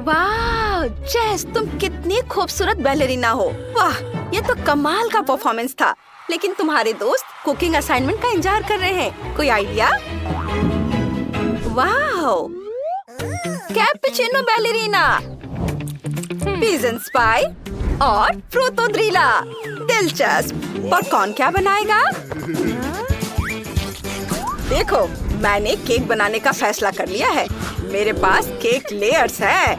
वाह जेस, तुम कितनी खूबसूरत बैलेरिना हो। वाह, ये तो कमाल का परफॉर्मेंस था। लेकिन तुम्हारे दोस्त कुकिंग असाइनमेंट का इंतजार कर रहे हैं। कोई आइडिया? वाह, कैपुचिनो बैलेरिना, पिजन स्पाई और फ्रूटोद्रीला। दिलचस्प। और कौन क्या बनाएगा? देखो, मैंने केक बनाने का फैसला कर लिया है। मेरे पास केक लेयर्स है।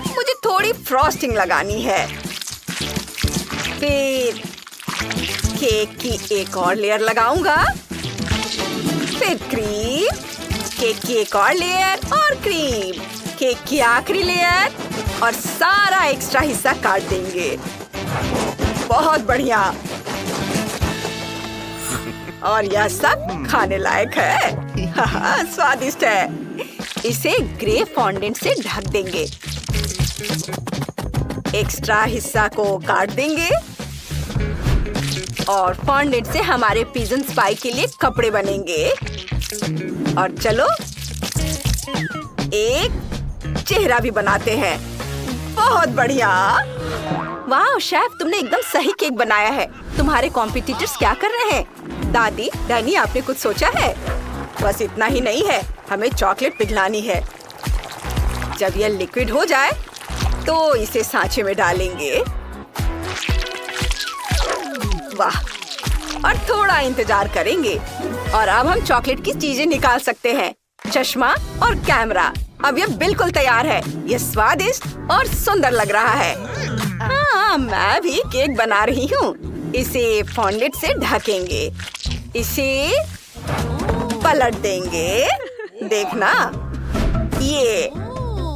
मुझे थोड़ी फ्रॉस्टिंग लगानी है। फिर केक की एक और लेयर लगाऊंगा। फिर क्रीम, केक की एक और लेयर और क्रीम, केक की आखिरी लेयर और सारा एक्स्ट्रा हिस्सा काट देंगे। बहुत बढ़िया। और यह सब खाने लायक है। हाँ, स्वादिष्ट है। इसे ग्रे फॉन्डेंट से ढक देंगे। एक्स्ट्रा हिस्सा को काट देंगे और फॉन्डेंट से हमारे पिजन स्पाई के लिए कपड़े बनेंगे। और चलो एक चेहरा भी बनाते हैं। बहुत बढ़िया। वाह शेफ, तुमने एकदम सही केक बनाया है। तुम्हारे कॉम्पिटिटर्स क्या कर रहे हैं? दादी, डैनी, आपने कुछ सोचा है? बस इतना ही नहीं है, हमें चॉकलेट पिघलानी है। जब यह लिक्विड हो जाए तो इसे सांचे में डालेंगे। वाह, और थोड़ा इंतजार करेंगे और अब हम चॉकलेट की चीजें निकाल सकते हैं। चश्मा और कैमरा। अब यह बिल्कुल तैयार है। यह स्वादिष्ट और सुंदर लग रहा है। हाँ, मैं भी केक बना रही हूँ। इसे फॉन्डेंट से ढकेंगे। इसे पलट देंगे। देखना, ये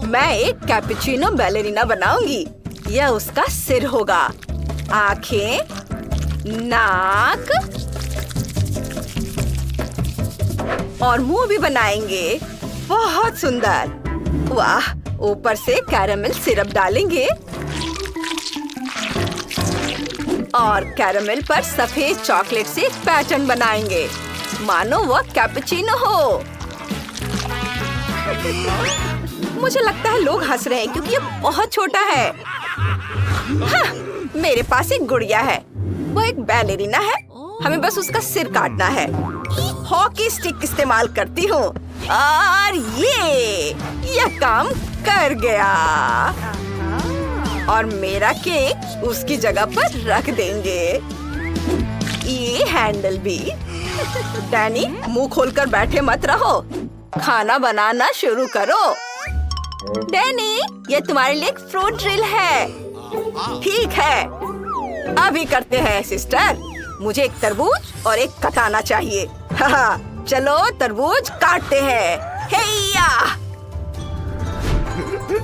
मैं एक कैपुचिनो बैलेरिना बनाऊंगी। यह उसका सिर होगा। आंखें, नाक और मुंह भी बनाएंगे। बहुत सुंदर। वाह, ऊपर से कैरामेल सिरप डालेंगे और कैरामेल पर सफेद चॉकलेट से पैटर्न बनाएंगे, मानो वह कैपुचिनो हो। मुझे लगता है लोग हंस रहे हैं क्योंकि यह बहुत छोटा है। हाँ, मेरे पास एक गुड़िया है। वो एक बैलेरिना है। हमें बस उसका सिर काटना है। हॉकी स्टिक इस्तेमाल करती हूँ और यह काम कर गया। और मेरा केक उसकी जगह पर रख देंगे। ये हैंडल भी। डैनी, मुंह खोलकर बैठे मत रहो। खाना बनाना शुरू करो। डैनी, ये तुम्हारे लिए एक फ्रूट ड्रिल है। ठीक है, अभी करते हैं सिस्टर। मुझे एक तरबूज और एक कटाना चाहिए। हाँ, चलो तरबूज काटते हैं। हेया!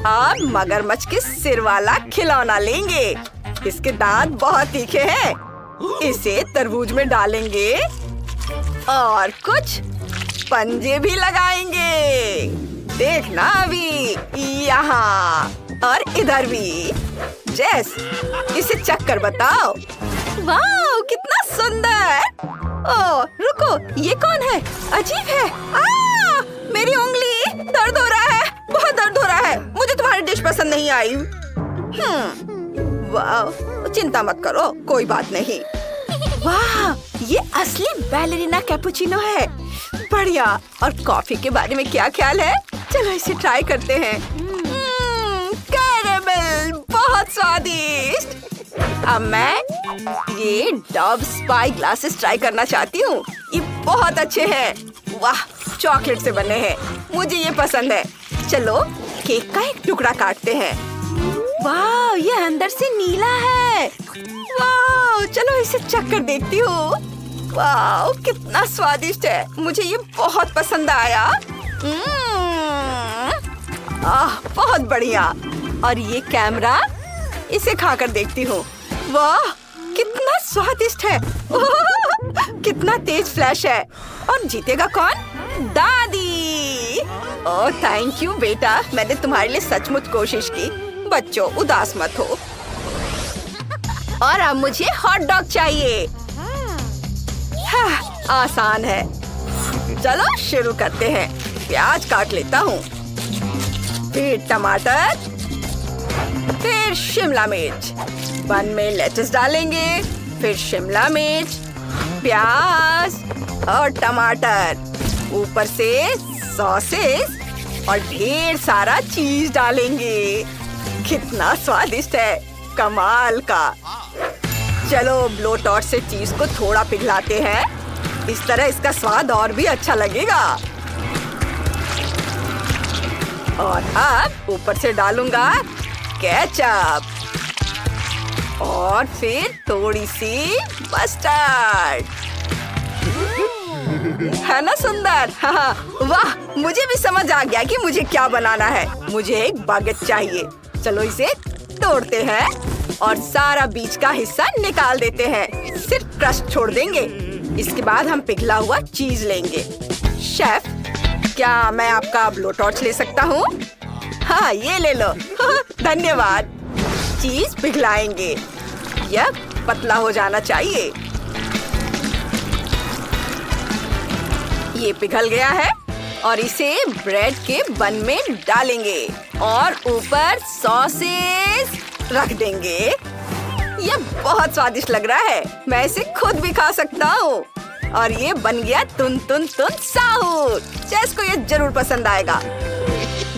अब मगरमच्छ के सिर वाला खिलौना लेंगे। इसके दांत बहुत तीखे हैं। इसे तरबूज में डालेंगे और कुछ पंजे भी लगाएंगे। देखना, अभी यहाँ और इधर भी। जेस, इसे चख कर बताओ। वाह, कितना सुंदर। ओह, रुको, ये कौन है? अजीब है। मेरी उंगली दर्द हो रहा है। बहुत दर्द हो रहा है। मुझे तुम्हारी डिश पसंद नहीं आई। वाह, चिंता मत करो, कोई बात नहीं। वाह, ये असली बैलेरिना कैपुचिनो है। बढ़िया। और कॉफी के बारे में क्या ख्याल है? चलो इसे ट्राई करते हैं। कैरेमल, बहुत स्वादिष्ट। अब मैं ये डव स्पाई ग्लासेस ट्राई करना चाहती हूँ। ये बहुत अच्छे हैं। वाह, चॉकलेट से बने हैं। मुझे ये पसंद है। चलो केक का एक टुकड़ा काटते हैं। वाह, ये अंदर से नीला है। वाह, चलो इसे चख कर देखती हूँ। वाह, कितना स्वादिष्ट है। मुझे ये बहुत पसंद आया। बहुत बढ़िया। और ये कैमरा, इसे खाकर देखती हूँ। वाह, कितना स्वादिष्ट है। कितना तेज फ्लैश है। और जीतेगा कौन? दादी। ओह, थैंक यू बेटा, मैंने तुम्हारे लिए सचमुच कोशिश की। बच्चों, उदास मत हो। और अब मुझे हॉट डॉग चाहिए। हाँ, आसान है। चलो शुरू करते हैं। प्याज काट लेता हूँ। फिर टमाटर, फिर शिमला मिर्च। बन में लेट्स डालेंगे, फिर शिमला मिर्च, प्याज और टमाटर। ऊपर से सॉसेस और ढेर सारा चीज डालेंगे। कितना स्वादिष्ट है, कमाल का। चलो ब्लो टॉर्च से चीज को थोड़ा पिघलाते हैं, इस तरह इसका स्वाद और भी अच्छा लगेगा। और अब ऊपर से डालूंगा केचप और फिर थोड़ी सी मस्टर्ड। है ना सुंदर? हाँ, वाह, मुझे भी समझ आ गया कि मुझे क्या बनाना है। मुझे एक बागेट चाहिए। चलो इसे तोड़ते हैं और सारा बीच का हिस्सा निकाल देते हैं। सिर्फ क्रस्ट छोड़ देंगे। इसके बाद हम पिघला हुआ चीज लेंगे। शेफ, क्या मैं आपका ब्लो टॉर्च ले सकता हूँ? हाँ, ये ले लो। धन्यवाद। चीज पिघलाएंगे। यह पतला हो जाना चाहिए। ये पिघल गया है और इसे ब्रेड के बन में डालेंगे और ऊपर सॉसेस रख देंगे। यह बहुत स्वादिष्ट लग रहा है। मैं इसे खुद भी खा सकता हूँ। और ये बन गया तुन तुन तुन साहूर। जेस को ये जरूर पसंद आएगा।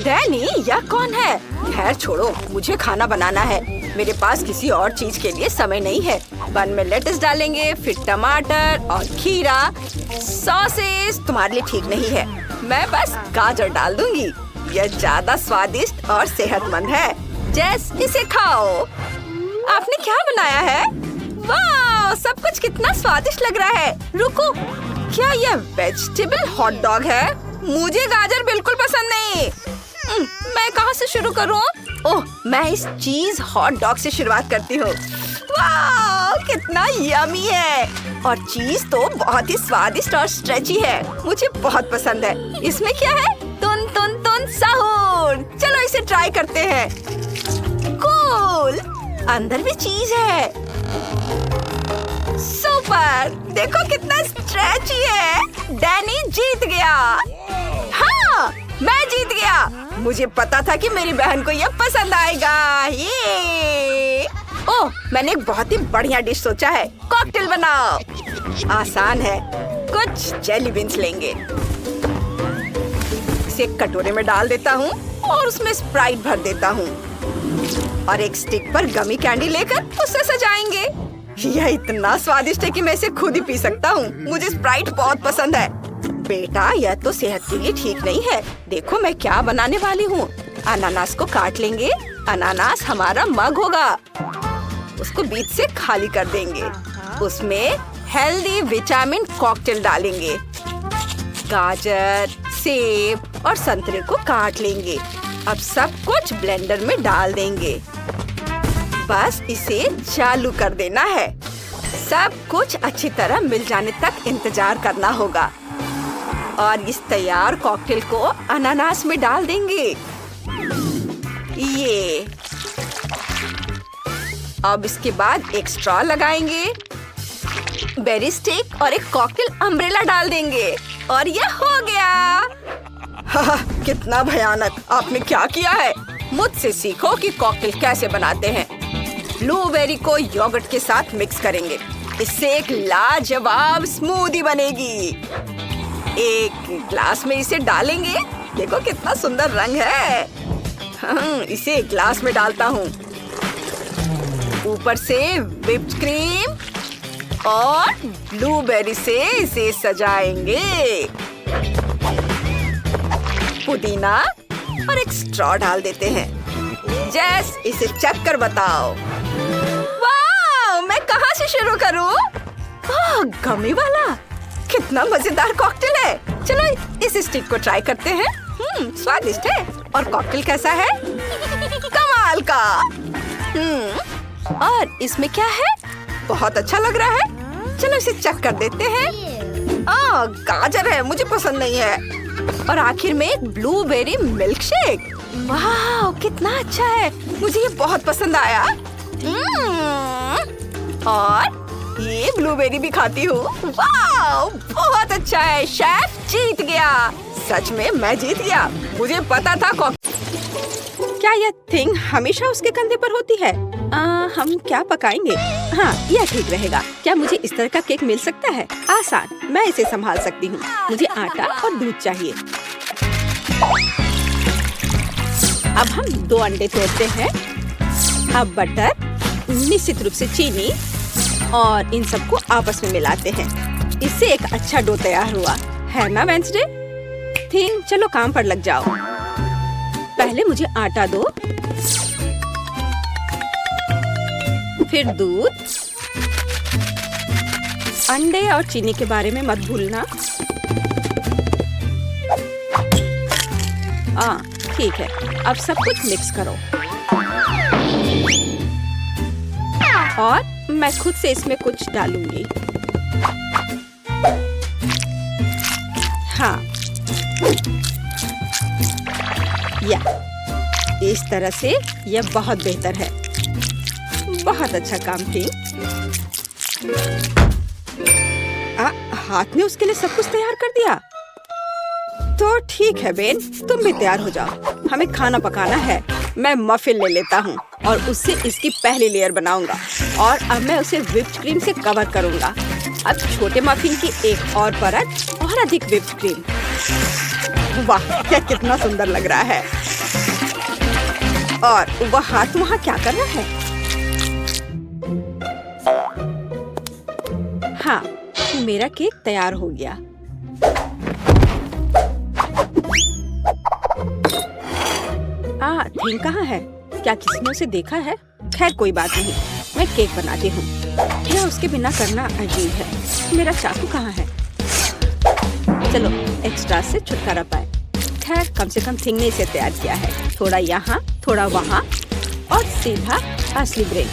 डैनी, यह कौन है? खैर छोड़ो, मुझे खाना बनाना है। मेरे पास किसी और चीज के लिए समय नहीं है। बन में लेट्स डालेंगे, फिर टमाटर और खीरा। सॉसेस तुम्हारे लिए ठीक नहीं है। मैं बस गाजर डाल दूंगी। यह ज्यादा स्वादिष्ट और सेहतमंद है। जेस, इसे खाओ। आपने क्या बनाया है? वाह, सब कुछ कितना स्वादिष्ट लग रहा है। रुको, क्या यह वेजिटेबल हॉट डॉग है? मुझे गाजर बिल्कुल पसंद नहीं। मैं कहाँ से शुरू करूँ? ओह, मैं इस चीज हॉट डॉग से शुरुआत करती हूँ। वाह, कितना यमी है। और चीज तो बहुत ही स्वादिष्ट और स्ट्रेची है। मुझे बहुत पसंद है। इसमें क्या है? तुन तुन तुन साहूर। चलो इसे ट्राई करते हैं। कूल, अंदर भी चीज है। सुपर, देखो कितना स्ट्रेची है। डैनी जीत गया। हाँ, मैं जीत गया। मुझे पता था कि मेरी बहन को यह पसंद आएगा। ये ओह, मैंने एक बहुत ही बढ़िया डिश सोचा है। कॉकटेल बनाओ। आसान है। कुछ जेली बीन्स लेंगे, इसे एक कटोरे में डाल देता हूँ और उसमें स्प्राइट भर देता हूँ और एक स्टिक पर गमी कैंडी लेकर उसे सजाएंगे। यह इतना स्वादिष्ट है कि मैं इसे खुद ही पी सकता हूँ। मुझे स्प्राइट बहुत पसंद है। बेटा, यह तो सेहत के लिए ठीक नहीं है। देखो मैं क्या बनाने वाली हूँ। अनानास को काट लेंगे। अनानास हमारा मग होगा। उसको बीच से खाली कर देंगे। उसमें हेल्दी विटामिन कॉकटेल डालेंगे। गाजर, सेब और संतरे को काट लेंगे। अब सब कुछ ब्लेंडर में डाल देंगे। बस इसे चालू कर देना है। सब कुछ अच्छी तरह मिल जाने तक इंतजार करना होगा और इस तैयार कॉकटेल को अनानास में डाल देंगे। ये अब इसके बाद एक स्ट्रॉ लगाएंगे, बेरी स्टिक और एक कॉकटेल अम्ब्रेला डाल देंगे और यह हो गया। कितना भयानक। आपने क्या किया है? मुझसे सीखो कि कॉकटेल कैसे बनाते हैं। ब्लूबेरी को योगर्ट के साथ मिक्स करेंगे। इससे एक लाजवाब स्मूदी बनेगी। एक ग्लास में इसे डालेंगे। देखो कितना सुंदर रंग है। इसे एक ग्लास में डालता हूँ। ऊपर से व्हिप्ड क्रीम और ब्लूबेरी से इसे सजाएंगे। पुदीना और एक स्ट्रॉ डाल देते हैं। जेस, इसे चख कर बताओ। वाह, मैं कहाँ से शुरू करूँ? गमी वाला। कितना मजेदार कॉकटेल है। चलो इस स्टिक को ट्राई करते हैं। स्वादिष्ट है। और कॉकटेल कैसा है? कमाल का। और इसमें क्या है? बहुत अच्छा लग रहा है। चलो इसे चख कर देते हैं। गाजर है, मुझे पसंद नहीं है। और आखिर में एक ब्लूबेरी मिल्क शेक। वाह, कितना अच्छा है। मुझे ये बहुत पसंद आया। और ये ब्लूबेरी भी खाती हूँ। वाह, बहुत अच्छा है। शेफ जीत गया। सच में मैं जीत गया। मुझे पता था क्या यह थिंग हमेशा उसके कंधे पर होती है? हम क्या पकाएंगे? हाँ, यह ठीक रहेगा। क्या मुझे इस तरह का केक मिल सकता है? आसान, मैं इसे संभाल सकती हूँ। मुझे आटा और दूध चाहिए। अब हम 2 अंडे तोड़ते हैं। अब बटर, निश्चित रूप से चीनी और इन सबको आपस में मिलाते हैं। इससे एक अच्छा डो तैयार हुआ है ना वेंसडे? थिंग, चलो काम पर लग जाओ। पहले मुझे आटा दो, फिर दूध। अंडे और चीनी के बारे में मत भूलना। ठीक है, अब सब कुछ मिक्स करो। और मैं खुद से इसमें कुछ डालूंगी। हाँ, या इस तरह से यह बहुत बेहतर है। बहुत अच्छा काम की। हाथ में उसके लिए सब कुछ तैयार कर दिया। तो ठीक है बेन, तुम भी तैयार हो जाओ। हमें खाना पकाना है। मैं मफिन ले लेता हूँ और उससे इसकी पहली लेयर बनाऊंगा और अब मैं उसे व्हिप्ड क्रीम से कवर करूंगा। अब छोटे मफिन की एक और परत और अधिक व्हिप्ड क्रीम। वाह, क्या कितना सुंदर लग रहा है। और वह हाथ वहाँ क्या कर रहा है? हाँ, मेरा केक तैयार हो गया। थिंग कहाँ है? क्या किसी ने उसे देखा है? खैर कोई बात नहीं, मैं केक बनाती हूँ। यह उसके बिना करना अजीब है। मेरा चाकू कहाँ है? चलो एक्स्ट्रा से छुटकारा पाए। खैर कम से कम थिंग ने इसे तैयार किया है। थोड़ा यहाँ, थोड़ा वहाँ और सीधा असली ब्रेड।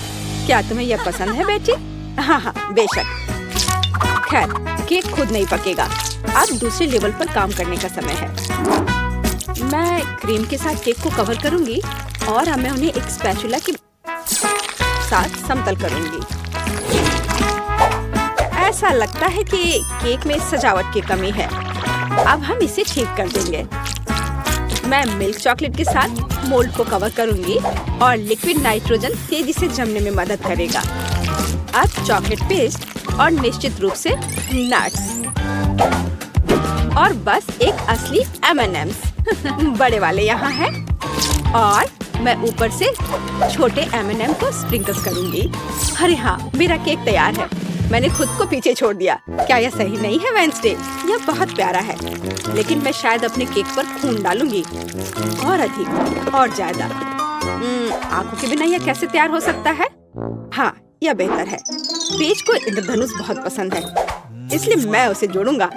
क्या तुम्हें यह पसंद है बेटी? हाँ हाँ, बेशक। खैर केक खुद नहीं पकेगा। अब दूसरे लेवल पर काम करने का समय है। मैं क्रीम के साथ केक को कवर करूंगी और अब मैं उन्हें एक स्पैचुला के साथ समतल करूंगी। ऐसा लगता है कि केक में सजावट की कमी है। अब हम इसे ठीक कर देंगे। मैं मिल्क चॉकलेट के साथ मोल्ड को कवर करूंगी और लिक्विड नाइट्रोजन तेजी से जमने में मदद करेगा। अब चॉकलेट पेस्ट और निश्चित रूप से नट्स और बस एक असली M&M's बड़े वाले यहाँ हैं। और मैं ऊपर से छोटे M&M को स्प्रिंकल्स करूंगी। अरे हाँ, मेरा केक तैयार है। मैंने खुद को पीछे छोड़ दिया। क्या यह सही नहीं है वेंसडे? यह बहुत प्यारा है, लेकिन मैं शायद अपने केक पर खून डालूंगी और अधिक और ज्यादा। आंखों के बिना यह कैसे तैयार हो सकता है? हाँ, यह बेहतर है। पेज को इंद्रधनुष बहुत पसंद है, इसलिए मैं उसे जोड़ूंगा।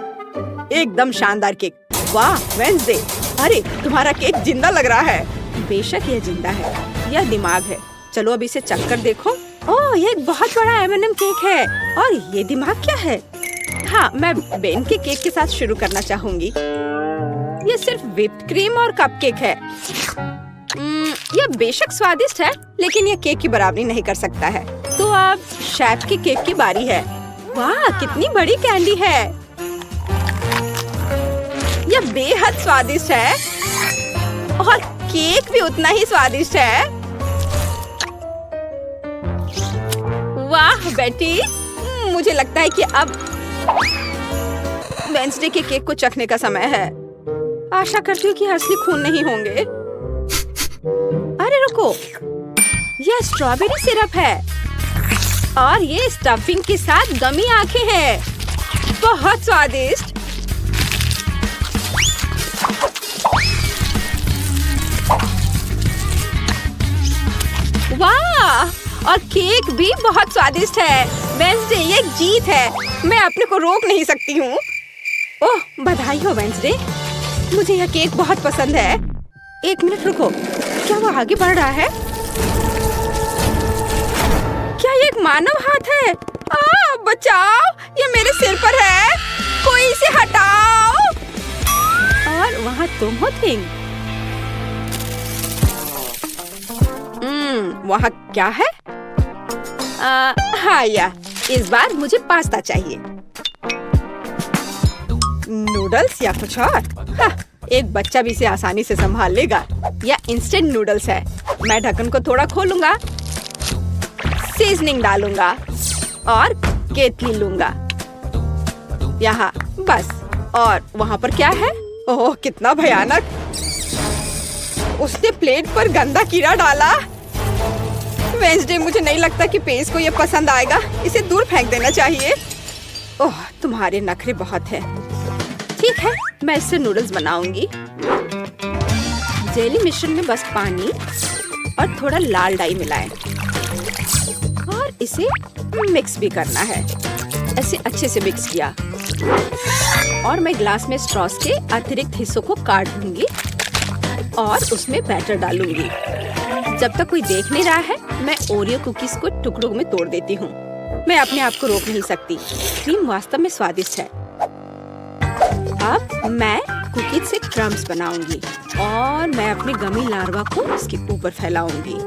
एकदम शानदार केक। वाह वेंसडे, अरे तुम्हारा केक जिंदा लग रहा है। बेशक यह जिंदा है, यह दिमाग है। चलो अब इसे चख कर देखो। ओह, ये एक बहुत बड़ा M&M केक है और ये दिमाग क्या है? हाँ, मैं बेन के केक के साथ शुरू करना चाहूंगी। ये सिर्फ व्हिप्ड क्रीम और कपकेक है। यह बेशक स्वादिष्ट है, लेकिन यह केक की बराबरी नहीं कर सकता है। तो अब शेफ के केक की बारी है। वाह, कितनी बड़ी कैंडी है। यह बेहद स्वादिष्ट है और केक भी उतना ही स्वादिष्ट है। वाह बेटी, मुझे लगता है कि अब वेंसडे के केक को चखने का समय है। आशा करती हूँ कि असली खून नहीं होंगे। अरे रुको, यह स्ट्रॉबेरी सिरप है और ये स्टफिंग के साथ गमी आंखें हैं। बहुत स्वादिष्ट। वाह, और केक भी बहुत स्वादिष्ट है। वेंसडे, ये एक जीत है। मैं अपने को रोक नहीं सकती हूँ। ओह, बधाई हो वेंसडे, मुझे यह केक बहुत पसंद है। एक मिनट रुको, क्या वो आगे बढ़ रहा है? क्या ये एक मानव हाथ है? बचाओ, ये मेरे सिर पर है। कोई इसे हटाओ। और वहाँ तुम हो थिंग। वहाँ क्या है? हाँ, इस बार मुझे पास्ता चाहिए। नूडल्स या कुछ और? हाँ, एक बच्चा भी इसे आसानी से संभाल लेगा। यह इंस्टेंट नूडल्स है। मैं ढक्कन को थोड़ा खोलूंगा, सीजनिंग डालूंगा और केतली लूंगा। यहाँ बस। और वहाँ पर क्या है? ओह कितना भयानक! उसने प्लेट पर गंदा कीड़ा डाला। वेंसडे, मुझे नहीं लगता कि पेज को ये पसंद आएगा। इसे दूर फेंक देना चाहिए। ओह तुम्हारे नखरे बहुत हैं। ठीक है, मैं इससे नूडल्स बनाऊंगी। जेली मिश्रण में बस पानी और थोड़ा लाल डाई मिलाएं और इसे मिक्स भी करना है। ऐसे अच्छे से मिक्स किया और मैं ग्लास में स्ट्रॉस के अतिरिक्त हिस्सों को काट दूंगी और उसमें बैटर डालूंगी। जब तक कोई देख नहीं रहा है, मैं ओरियो कुकीज को टुकड़ों में तोड़ देती हूँ। मैं अपने आप को रोक नहीं सकती। क्रीम वास्तव में स्वादिष्ट है। अब मैं कुकीज से क्रम्स बनाऊंगी और मैं अपने गमी लार्वा को इसके ऊपर फैलाऊंगी।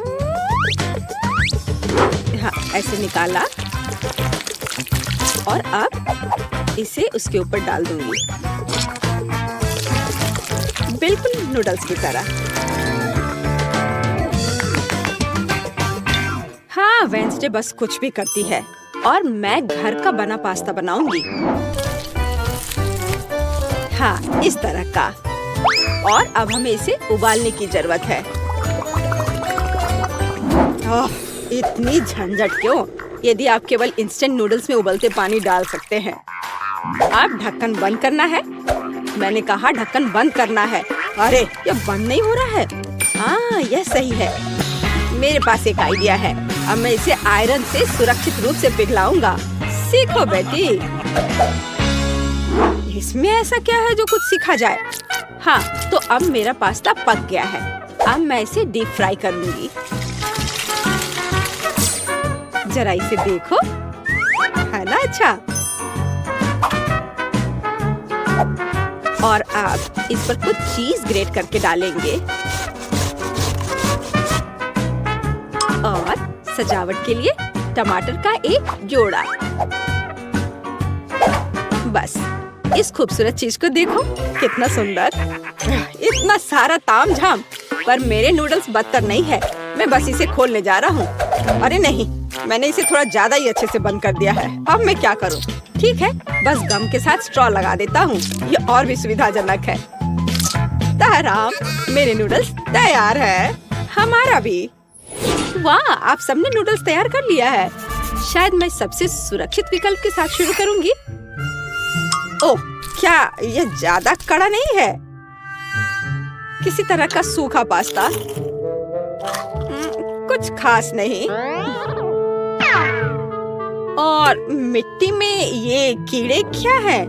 हाँ, ऐसे निकाला और अब इसे उसके ऊपर डाल दूंगी, बिल्कुल नूडल्स की तरह। हाँ, वेंसडे बस कुछ भी करती है और मैं घर का बना पास्ता बनाऊंगी। हाँ, इस तरह का। और अब हमें इसे उबालने की जरूरत है। ओह, इतनी झंझट क्यों? यदि आप केवल इंस्टेंट नूडल्स में उबलते पानी डाल सकते हैं। आप ढक्कन बंद करना है। मैंने कहा ढक्कन बंद करना है। अरे ये बंद नहीं हो रहा है। हाँ, यह सही है। मेरे पास एक आइडिया है। अब मैं इसे आयरन से सुरक्षित रूप से पिघलाऊंगा। सीखो बेटी। इसमें ऐसा क्या है जो कुछ सीखा जाए? हाँ, तो अब मेरा पास्ता पक गया है। अब मैं इसे डीप फ्राई करूंगी। जरा इसे देखो, है ना अच्छा? और अब इस पर कुछ चीज ग्रेट करके डालेंगे और सजावट के लिए टमाटर का एक जोड़ा। बस, इस खूबसूरत चीज को देखो, कितना सुंदर। इतना सारा तामझाम, पर मेरे नूडल्स बदतर नहीं है। मैं बस इसे खोलने जा रहा हूँ। अरे नहीं, मैंने इसे थोड़ा ज्यादा ही अच्छे से बंद कर दिया है। अब मैं क्या करूँ? ठीक है, बस गम के साथ स्ट्रॉ लगा देता हूँ। ये और भी सुविधाजनक है। ताराम, मेरे नूडल्स तैयार है। हमारा भी। वाह, आप सबने नूडल्स तैयार कर लिया है। शायद मैं सबसे सुरक्षित विकल्प के साथ शुरू करूंगी। ओह, क्या यह ज्यादा कड़ा नहीं है? किसी तरह का सूखा पास्ता। कुछ खास नहीं। और मिट्टी में ये कीड़े क्या है?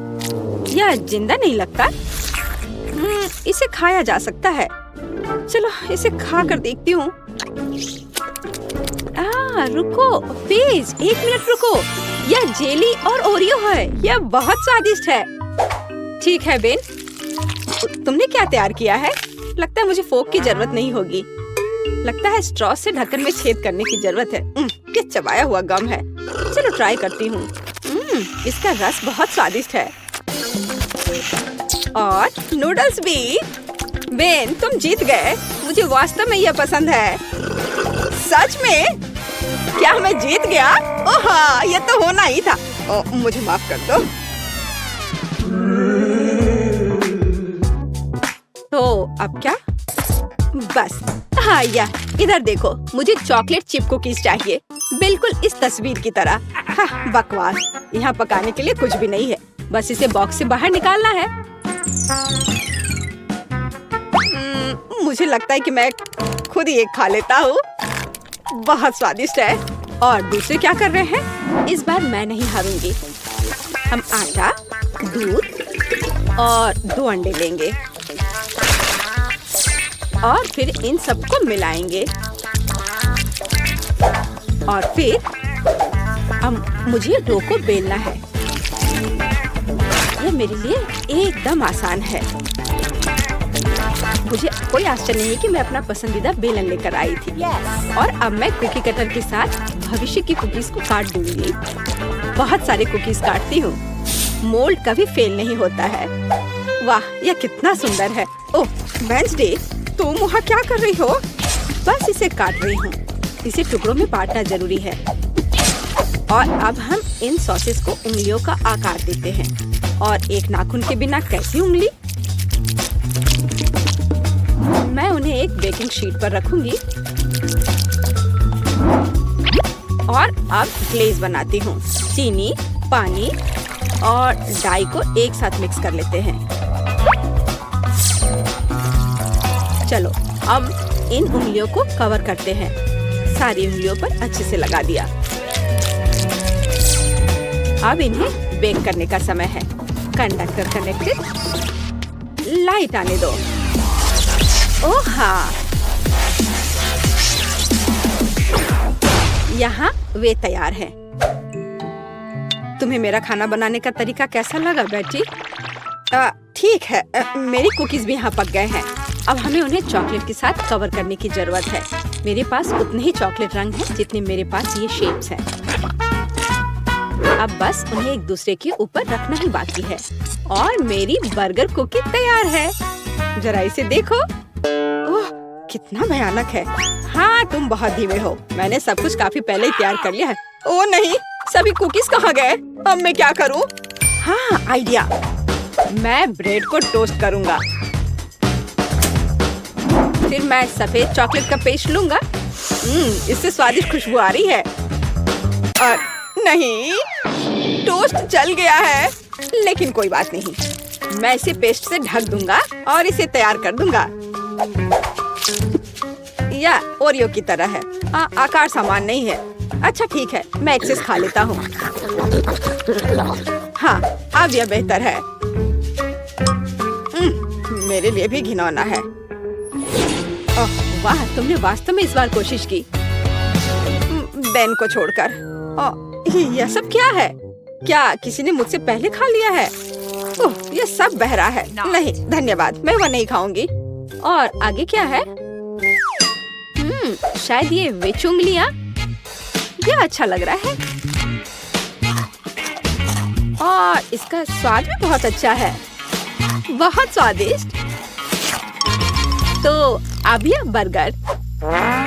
यह जिंदा नहीं लगता। इसे खाया जा सकता है। चलो इसे खा कर देखती हूँ। रुको प्लीज, 1 मिनट रुको। यह जेली और ओरियो है। यह बहुत स्वादिष्ट है। ठीक है बेन, तुमने क्या तैयार किया है? लगता है मुझे फोक की जरूरत नहीं होगी। लगता है स्ट्रॉ से ढक्कन में छेद करने की जरूरत है। ये चबाया हुआ गम है। चलो ट्राई करती हूँ। इसका रस बहुत स्वादिष्ट है। और नूडल्स भी। बेन, तुम जीत गए। मुझे वास्तव में यह पसंद है। सच में? क्या मैं जीत गया? ओह हाँ, ये तो होना ही था। मुझे माफ कर दो। तो अब क्या? बस, हाँ, इधर देखो, मुझे चॉकलेट चिप कुकीज चाहिए, बिल्कुल इस तस्वीर की तरह। हाँ, बकवास। यहाँ पकाने के लिए कुछ भी नहीं है। बस इसे बॉक्स से बाहर निकालना है। मुझे लगता है कि मैं खुद ही एक खा लेता हूँ। बहुत स्वादिष्ट है। और दूसरे क्या कर रहे हैं? इस बार मैं नहीं हारूंगी। हम आटा, दूध और 2 अंडे लेंगे और फिर इन सबको मिलाएंगे। और फिर मुझे डो को बेलना है। यह मेरे लिए एकदम आसान है। मुझे कोई आश्चर्य नहीं है कि मैं अपना पसंदीदा बेलन लेकर आई थी। और अब मैं कुकी कटर के साथ भविष्य की कुकीज को काट दूंगी। बहुत सारे कुकीज काटती हूँ। मोल्ड कभी फेल नहीं होता है। वाह, यह कितना सुंदर है। ओह वेंसडे, तुम वहाँ क्या कर रही हो? बस इसे काट रही हूँ। इसे टुकड़ों में बांटना जरूरी है। और अब हम इन सॉसेस को उंगलियों का आकार देते हैं। और एक नाखून के बिना कैसी उंगली? मैं उन्हें एक बेकिंग शीट पर रखूंगी। और अब ग्लेज बनाती हूँ। चीनी, पानी और डाई को एक साथ मिक्स कर लेते हैं। चलो अब इन उंगलियों को कवर करते हैं। सारी उंगलियों पर अच्छे से लगा दिया। अब इन्हें बेक करने का समय है। Conductor connected. लाइट आने दो। ओह हाँ, यहाँ वे तैयार हैं। तुम्हें मेरा खाना बनाने का तरीका कैसा लगा बेटी? ठीक है, मेरी कुकीज भी यहाँ पक गए हैं। अब हमें उन्हें चॉकलेट के साथ कवर करने की जरूरत है। मेरे पास उतने ही चॉकलेट रंग हैं जितने मेरे पास ये शेप्स हैं। अब बस उन्हें एक दूसरे के ऊपर रखना ही बाकी है। और मेरी बर्गर कुकी तैयार है। जरा इसे देखो। ओह, कितना भयानक है। हाँ, तुम बहुत धीमे हो। मैंने सब कुछ काफी पहले ही तैयार कर लिया है। ओह नहीं, सभी कुकीज कहाँ गए? अब मैं क्या करूँ? हाँ, आइडिया। मैं ब्रेड को टोस्ट करूँगा। फिर मैं सफेद चॉकलेट का पेस्ट लूँगा। इससे स्वादिष्ट खुशबू आ रही है। नहीं, टोस्ट जल गया है। लेकिन कोई बात नहीं, मैं इसे पेस्ट से ढक दूंगा और इसे तैयार कर दूंगा। या ओरियो की तरह है। आकार समान नहीं है। अच्छा ठीक है, मैं एक्सेस खा लेता हूँ। हाँ, अब यह बेहतर है। मेरे लिए भी घिनौना है। ओह वाह, तुमने वास्तव में इस बार कोशिश की। बेन को छोड़कर। यह सब क्या है? क्या किसी ने मुझसे पहले खा लिया है? ओह, यह सब बह रहा है। नहीं धन्यवाद, मैं वो नहीं खाऊंगी। और आगे क्या है? शायद ये विच उंगलियां। यह अच्छा लग रहा है। और इसका स्वाद भी बहुत अच्छा है। बहुत स्वादिष्ट। तो अब यह बर्गर।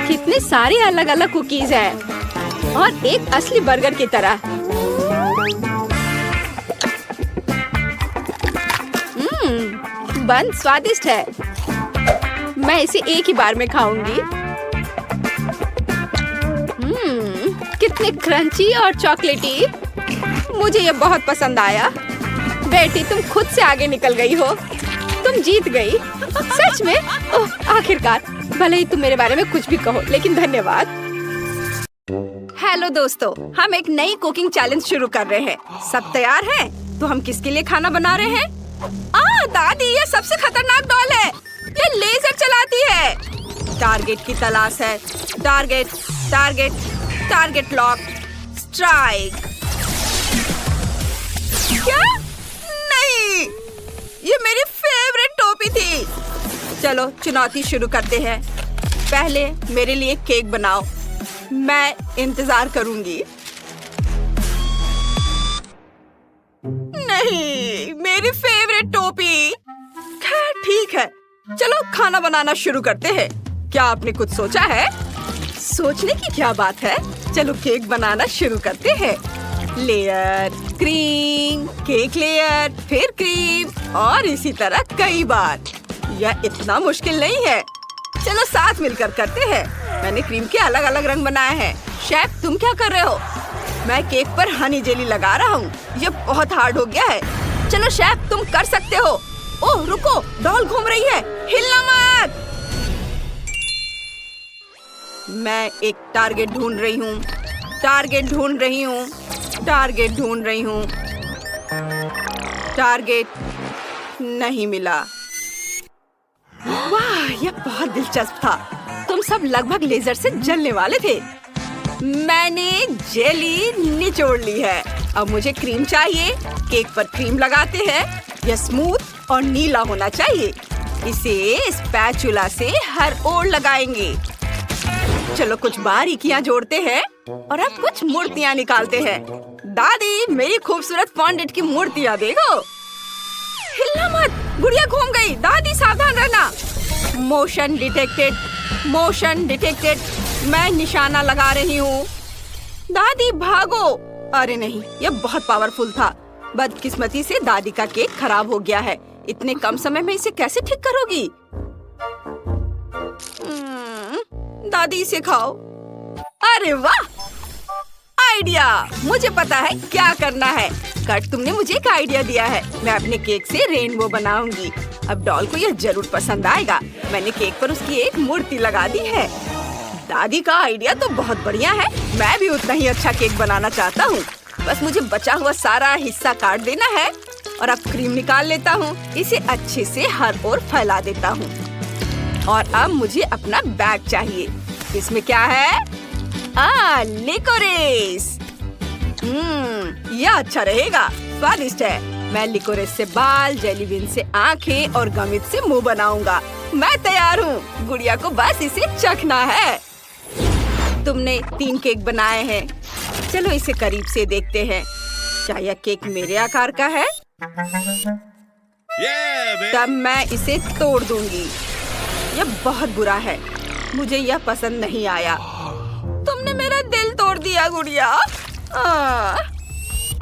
कितने सारे अलग अलग कुकीज हैं और एक असली बर्गर की तरह। बन स्वादिष्ट है। मैं इसे एक ही बार में खाऊंगी। कितने क्रंची और चॉकलेटी। मुझे ये बहुत पसंद आया। बेटी, तुम खुद से आगे निकल गई हो। तुम जीत गई। सच में? ओह, आखिरकार। भले ही तुम मेरे बारे में कुछ भी कहो, लेकिन धन्यवाद। हेलो दोस्तों, हम एक नई कुकिंग चैलेंज शुरू कर रहे हैं। सब तैयार हैं? तो हम किसके लिए खाना बना रहे हैं? दादी, ये सबसे खतरनाक डॉल है। ये लेजर चलाती है। टारगेट की तलाश है। Target, target, target lock, strike. क्या? नहीं, ये मेरी फेवरेट टोपी थी। चलो चुनौती शुरू करते हैं। पहले मेरे लिए केक बनाओ। मैं इंतजार करूंगी। नहीं, मेरी फेवरेट टोपी। खैर ठीक है, चलो खाना बनाना शुरू करते हैं। क्या आपने कुछ सोचा है? सोचने की क्या बात है। चलो केक बनाना शुरू करते हैं। लेयर, क्रीम, केक लेयर, फिर क्रीम और इसी तरह कई बार। यह इतना मुश्किल नहीं है। चलो साथ मिलकर करते हैं। मैंने क्रीम के अलग अलग रंग बनाए हैं। शेफ, तुम क्या कर रहे हो? मैं केक पर हनी जेली लगा रहा हूँ। ये बहुत हार्ड हो गया है। चलो शेफ, तुम कर सकते हो। ओह रुको, डॉल घूम रही है। हिलना मत। मैं एक टारगेट ढूंढ रही हूँ। टारगेट ढूंढ रही हूँ। टारगेट ढूंढ रही हूँ। टारगेट नहीं मिला। वाह, यह बहुत दिलचस्प था। तुम सब लगभग लेजर से जलने वाले थे। मैंने जेली निचोड़ ली है। अब मुझे क्रीम चाहिए। केक पर क्रीम लगाते हैं। यह स्मूथ और नीला होना चाहिए। इसे स्पैचुला से हर ओर लगाएंगे। चलो कुछ बारीकियां जोड़ते हैं और अब कुछ मूर्तियां निकालते हैं। दादी, मेरी खूबसूरत फॉन्डेंट की मूर्तियां देखो। हिलना मत, गुड़िया घूम गई। दादी सावधान रहना। Motion detected, motion detected. मैं निशाना लगा रही हूँ। दादी भागो। अरे नहीं, यह बहुत पावरफुल था। बदकिस्मती से दादी का केक खराब हो गया है। इतने कम समय में इसे कैसे ठीक करोगी? दादी इसे खाओ। अरे वाह, आइडिया! मुझे पता है क्या करना है। कट, तुमने मुझे एक आइडिया दिया है। मैं अपने केक से रेनबो बनाऊंगी। अब डॉल को यह जरूर पसंद आएगा। मैंने केक पर उसकी एक मूर्ति लगा दी है। दादी का आइडिया तो बहुत बढ़िया है। मैं भी उतना ही अच्छा केक बनाना चाहता हूँ। बस मुझे बचा हुआ सारा हिस्सा काट देना है और अब क्रीम निकाल लेता हूँ। इसे अच्छे से हर ओर फैला देता हूँ। और अब मुझे अपना बैग चाहिए। इसमें क्या है? लिकोरेस। यह अच्छा रहेगा, स्वादिष्ट है। मैं लिकोरेस से बाल, जेली बीन से आँखें और गमित से मुंह बनाऊंगा। मैं तैयार हूँ। गुड़िया को बस इसे चखना है। तुमने 3 केक बनाए हैं। चलो इसे करीब से देखते हैं। क्या यह केक मेरे आकार का है? तब मैं इसे तोड़ दूंगी। यह बहुत बुरा है। मुझे यह पसंद नहीं आया। तुमने मेरा दिल तोड़ दिया गुड़िया।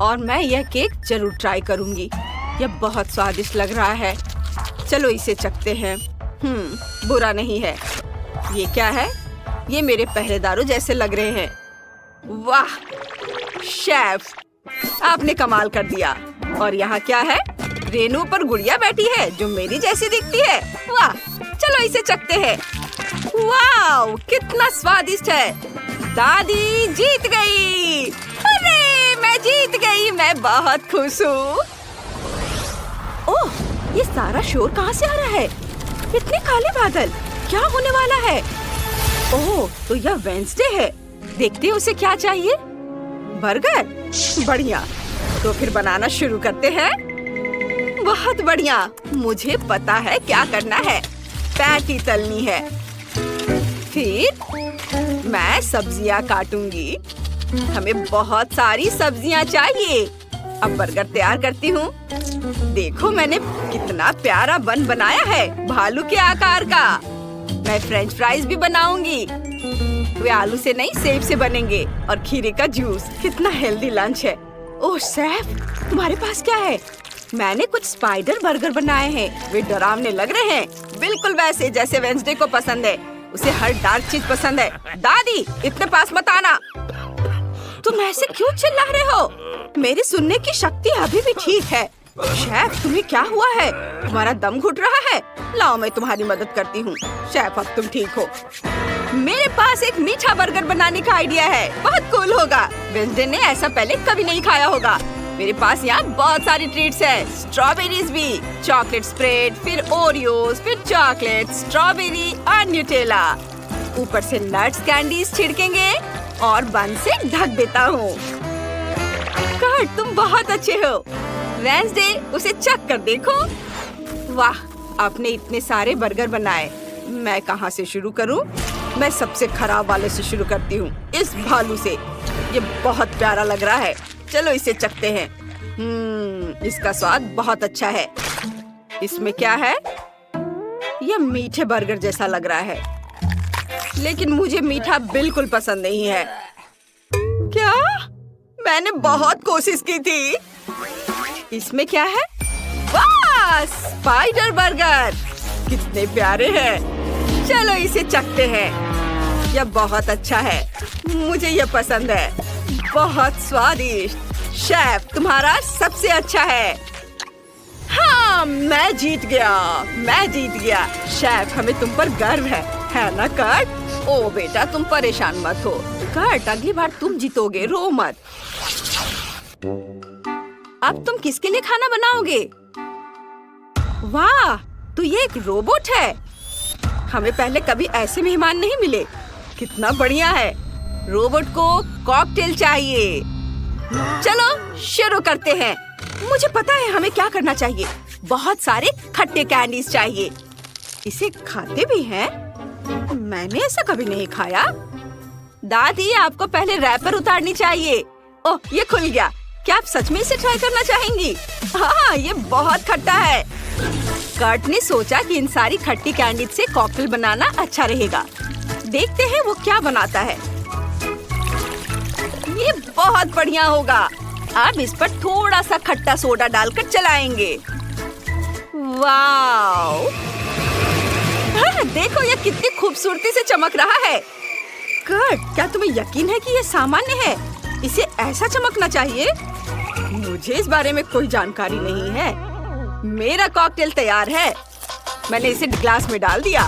और मैं यह केक जरूर ट्राई करूंगी। यह बहुत स्वादिष्ट लग रहा है। चलो इसे चखते हैं। बुरा नहीं है। ये क्या है? ये मेरे पहरेदारों जैसे लग रहे हैं। वाह शेफ, आपने कमाल कर दिया। और यहाँ क्या है? रेनू पर गुड़िया बैठी है जो मेरी जैसी दिखती है। वाह, चलो इसे चखते हैं। वाह, कितना स्वादिष्ट है। दादी जीत गई। अरे मैं जीत गई। मैं बहुत खुश हूँ। ओह, ये सारा शोर कहाँ से आ रहा है? इतने काले बादल, क्या होने वाला है? ओह, तो यह वेडनेसडे है। देखते हैं उसे क्या चाहिए। बर्गर? बढ़िया, तो फिर बनाना शुरू करते हैं। बहुत बढ़िया, मुझे पता है क्या करना है। पैटी तलनी है। फिर मैं सब्जियां काटूंगी। हमें बहुत सारी सब्जियां चाहिए। अब बर्गर तैयार करती हूँ। देखो मैंने कितना प्यारा बन बनाया है, भालू के आकार का। मैं फ्रेंच फ्राइज भी बनाऊंगी। वे आलू से नहीं, सेब से बनेंगे। और खीरे का जूस। कितना हेल्दी लंच है। ओह शेफ, तुम्हारे पास क्या है? मैंने कुछ स्पाइडर बर्गर बनाए हैं। वे डरावने लग रहे हैं, बिल्कुल वैसे जैसे वेडनेसडे को पसंद है। उसे हर डार्क चीज पसंद है। दादी, इतने पास मत आना। तुम ऐसे क्यों चिल्ला रहे हो? मेरी सुनने की शक्ति अभी भी ठीक है। शेफ, तुम्हें क्या हुआ है? तुम्हारा दम घुट रहा है? लाओ मैं तुम्हारी मदद करती हूँ। शेफ, अब तुम ठीक हो। मेरे पास एक मीठा बर्गर बनाने का आइडिया है। बहुत कूल होगा। वेडनेसडे ने ऐसा पहले कभी नहीं खाया होगा। मेरे पास यहाँ बहुत सारी ट्रीट्स हैं। स्ट्रॉबेरीज भी, चॉकलेट स्प्रेड, फिर ओरियोज, फिर चॉकलेट, स्ट्रॉबेरी और न्यूटेला। ऊपर से नट्स कैंडीज छिड़केंगे और बन से ढक देता हूँ। कर्ट, तुम बहुत अच्छे हो। वेडनेसडे, उसे चख कर देखो। वाह, आपने इतने सारे बर्गर बनाए। मैं कहाँ से शुरू करूँ? मैं सबसे खराब वाले से शुरू करती हूँ, इस भालू से। ये बहुत प्यारा लग रहा है। चलो इसे चखते हैं। इसका स्वाद बहुत अच्छा है। इसमें क्या है? यह मीठे बर्गर जैसा लग रहा है, लेकिन मुझे मीठा बिल्कुल पसंद नहीं है। क्या? मैंने बहुत कोशिश की थी। इसमें क्या है? वाह, स्पाइडर बर्गर, कितने प्यारे हैं। चलो इसे चखते हैं। यह बहुत अच्छा है, मुझे यह पसंद है। बहुत स्वादिष्ट। शेफ, तुम्हारा सबसे अच्छा है। हाँ, मैं जीत गया। मैं जीत गया। शेफ, हमें तुम पर गर्व है ना कर्ट? ओ बेटा, तुम परेशान मत हो। कर्ट, अगली बार तुम जीतोगे, रो मत। अब तुम किसके लिए खाना बनाओगे? वाह, तो ये एक रोबोट है। हमें पहले कभी ऐसे मेहमान नहीं मिले। कितना बढ़िया है। रोबोट को कॉकटेल चाहिए। चलो शुरू करते हैं। मुझे पता है हमें क्या करना चाहिए। बहुत सारे खट्टे कैंडीज चाहिए। इसे खाते भी हैं? मैंने ऐसा कभी नहीं खाया। दादी, आपको पहले रैपर उतारनी चाहिए। ओह, ये खुल गया। क्या आप सच में इसे ट्राई करना चाहेंगी? हाँ, ये बहुत खट्टा है। कर्ट ने सोचा कि इन सारी खट्टी कैंडी से कॉकटेल बनाना अच्छा रहेगा। देखते हैं वो क्या बनाता है। ये बहुत बढ़िया होगा। अब इस पर थोड़ा सा खट्टा सोडा डालकर चलाएंगे। वाव! देखो ये कितनी खूबसूरती से चमक रहा है। कर्ट, क्या तुम्हें यकीन है कि ये सामान्य है? इसे ऐसा चमकना चाहिए? मुझे इस बारे में कोई जानकारी नहीं है। मेरा कॉकटेल तैयार है। मैंने इसे ग्लास में डाल दिया।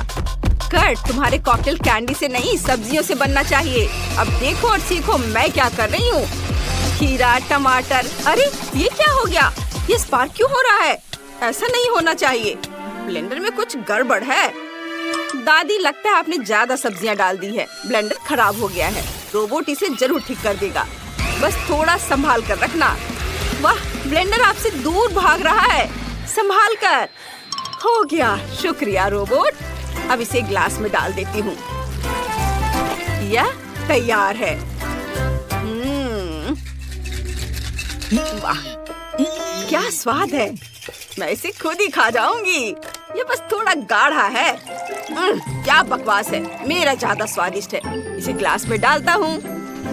कर्ट, तुम्हारे कॉकटेल कैंडी से नहीं सब्जियों से बनना चाहिए। अब देखो और सीखो मैं क्या कर रही हूँ। खीरा, टमाटर। अरे ये क्या हो गया? ये स्पार्क क्यों हो रहा है? ऐसा नहीं होना चाहिए। ब्लेंडर में कुछ गड़बड़ है। दादी, लगता है आपने ज्यादा सब्जियां डाल दी है। ब्लेंडर खराब हो गया है। रोबोट इसे जरूर ठीक कर देगा। बस थोड़ा संभाल कर रखना। वाह, ब्लेंडर आपसे दूर भाग रहा है। संभाल कर। हो गया। शुक्रिया रोबोट। अब इसे ग्लास में डाल देती हूँ। यह तैयार है। वाह, क्या स्वाद है। मैं इसे खुद ही खा जाऊंगी। ये बस थोड़ा गाढ़ा है। क्या बकवास है। मेरा ज्यादा स्वादिष्ट है। इसे ग्लास में डालता हूँ।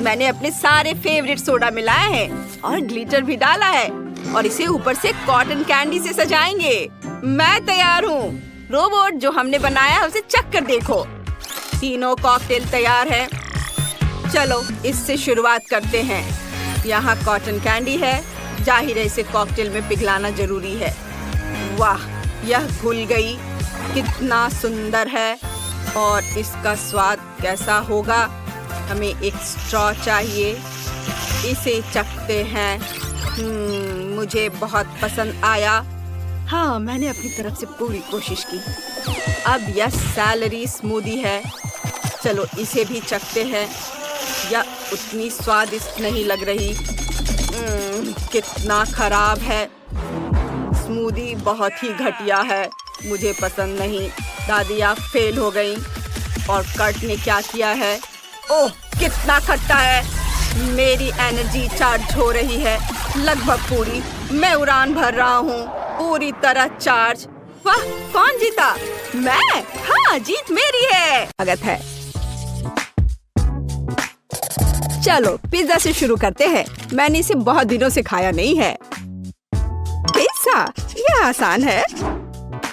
मैंने अपने सारे फेवरेट सोडा मिलाए हैं और ग्लिटर भी डाला है और इसे ऊपर से कॉटन कैंडी से सजाएंगे। मैं तैयार हूँ। रोबोट, जो हमने बनाया है उसे चख कर देखो। तीनों कॉकटेल तैयार है। चलो इससे शुरुआत करते हैं। यहाँ कॉटन कैंडी है। जाहिर है इसे कॉकटेल में पिघलाना जरूरी है। वाह, यह घुल गई। कितना सुंदर है। और इसका स्वाद कैसा होगा? हमें एक स्ट्रॉ चाहिए। इसे चखते हैं। मुझे बहुत पसंद आया। हाँ, मैंने अपनी तरफ से पूरी कोशिश की। अब यह सैलरी स्मूदी है। चलो इसे भी चखते हैं। यह उतनी स्वादिष्ट नहीं लग रही। कितना खराब है। स्मूदी बहुत ही घटिया है। मुझे पसंद नहीं। दादी, आप फेल हो गई। और कर्ट ने क्या किया है? ओह, कितना खट्टा है। मेरी एनर्जी चार्ज हो रही है। लगभग पूरी। मैं उड़ान भर रहा हूँ। पूरी तरह चार्ज। वाह, कौन जीता? मैं? हाँ, जीत मेरी है। स्वागत है। चलो पिज्जा से शुरू करते हैं। मैंने इसे बहुत दिनों से खाया नहीं है। पिज्जा, यह आसान है।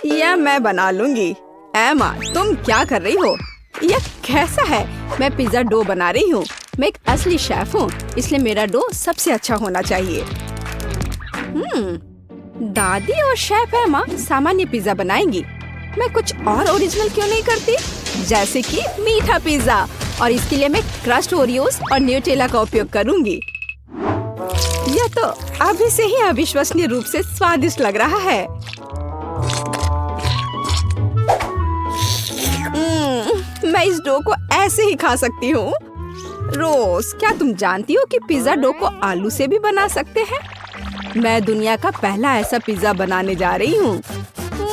यह मैं बना लूंगी। एमा, तुम क्या कर रही हो? यह कैसा है? मैं पिज्जा डो बना रही हूँ। मैं एक असली शेफ हूँ, इसलिए मेरा डो सबसे अच्छा होना चाहिए। दादी और शेफ एमा सामान्य पिज्जा बनाएंगी। मैं कुछ और ओरिजिनल क्यों नहीं करती? जैसे कि मीठा पिज्जा। और इसके लिए मैं क्रस्ट ओरियोस और न्यूटेला का उपयोग करूंगी। यह तो अभी से ही अविश्वसनीय रूप से स्वादिष्ट लग रहा है। मैं इस डो को ऐसे ही खा सकती हूँ। रोज, क्या तुम जानती हो कि पिज्जा डो को आलू से भी बना सकते हैं? मैं दुनिया का पहला ऐसा पिज्जा बनाने जा रही हूँ।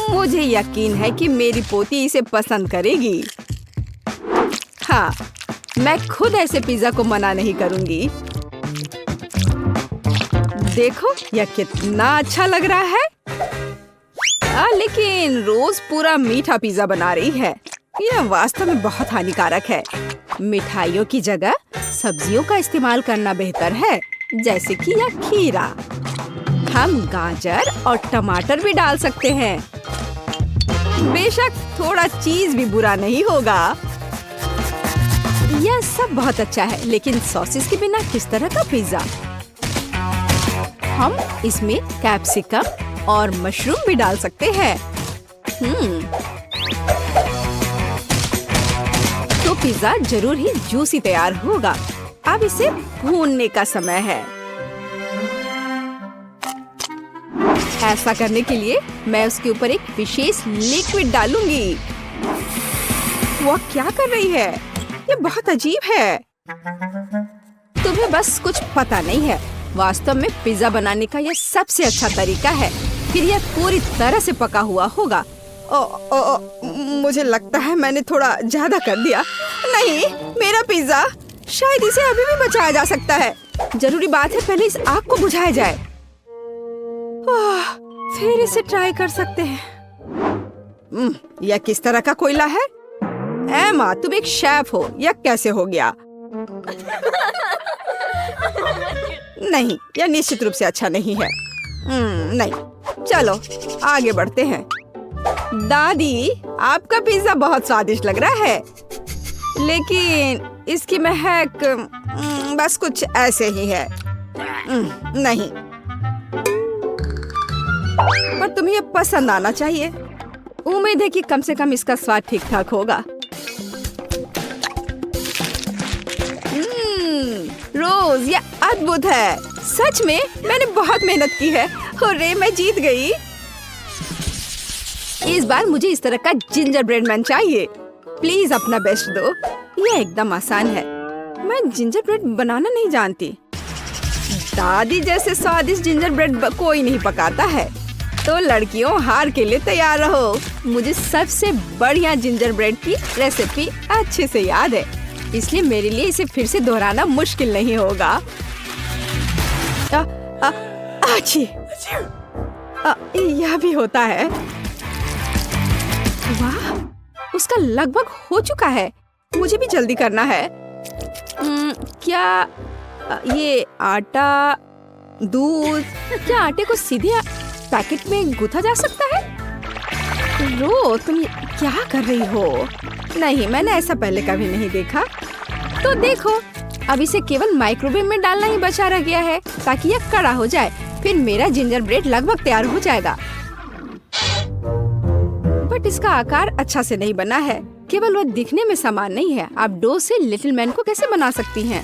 मुझे यकीन है कि मेरी पोती इसे पसंद करेगी। हाँ, मैं खुद ऐसे पिज्जा को मना नहीं करूंगी। देखो यह कितना अच्छा लग रहा है। लेकिन रोज पूरा मीठा पिज्जा बना रही है। यह वास्तव में बहुत हानिकारक है। मिठाइयों की जगह सब्जियों का इस्तेमाल करना बेहतर है, जैसे कि यह खीरा। हम गाजर और टमाटर भी डाल सकते हैं। बेशक थोड़ा चीज भी बुरा नहीं होगा। यह सब बहुत अच्छा है, लेकिन सॉसेस के बिना किस तरह का पिज्जा? हम इसमें कैप्सिकम और मशरूम भी डाल सकते हैं। तो पिज्जा जरूर ही जूसी तैयार होगा। अब इसे भूनने का समय है। ऐसा करने के लिए मैं उसके ऊपर एक विशेष लिक्विड डालूंगी। वो क्या कर रही है? ये बहुत अजीब है। तुम्हें बस कुछ पता नहीं है। वास्तव में पिज्जा बनाने का यह सबसे अच्छा तरीका है। फिर यह पूरी तरह से पका हुआ होगा। मुझे लगता है मैंने थोड़ा ज्यादा कर दिया। नहीं, मेरा पिज्जा, शायद इसे अभी भी बचाया जा सकता है। जरूरी बात है पहले इस आग को बुझाया जाए। फिर इसे ट्राई कर सकते हैं। यह किस तरह का कोयला है? एमा, तुम एक शेफ हो, यह कैसे हो गया? नहीं, यह निश्चित रूप से अच्छा नहीं है। नहीं, चलो आगे बढ़ते हैं। दादी, आपका पिज्जा बहुत स्वादिष्ट लग रहा है, लेकिन इसकी महक बस कुछ ऐसे ही है। नहीं, पर तुम्हें ये पसंद आना चाहिए। उम्मीद है कि कम से कम इसका स्वाद ठीक ठाक होगा। रोज, ये अद्भुत है। सच में मैंने बहुत मेहनत की है। हुर्रे, मैं जीत गई। इस बार मुझे इस तरह का जिंजर ब्रेड मैन चाहिए। प्लीज अपना बेस्ट दो। ये एकदम आसान है। मैं जिंजर ब्रेड बनाना नहीं जानती। दादी जैसे स्वादिष्ट जिंजर ब्रेड कोई नहीं पकाता है। तो लड़कियों, हार के लिए तैयार रहो। मुझे सबसे बढ़िया जिंजर ब्रेड की रेसिपी अच्छे से याद है, इसलिए मेरे लिए इसे फिर से दोहराना मुश्किल नहीं होगा। यह भी होता है। वाह, उसका लगभग हो चुका है। मुझे भी जल्दी करना है। क्या ये आटा, दूध, क्या आटे को सीधे पैकेट में गूंथा जा सकता है? रो, तुम क्या कर रही हो? नहीं, मैंने ऐसा पहले कभी नहीं देखा। तो देखो, अब इसे केवल माइक्रोवेव में डालना ही बचा रह गया है, ताकि यह कड़ा हो जाए। फिर मेरा जिंजर ब्रेड लगभग तैयार हो जाएगा। बट इसका आकार अच्छा से नहीं बना है। केवल वह दिखने में समान नहीं है। आप डो से लिटिल मैन को कैसे बना सकती हैं?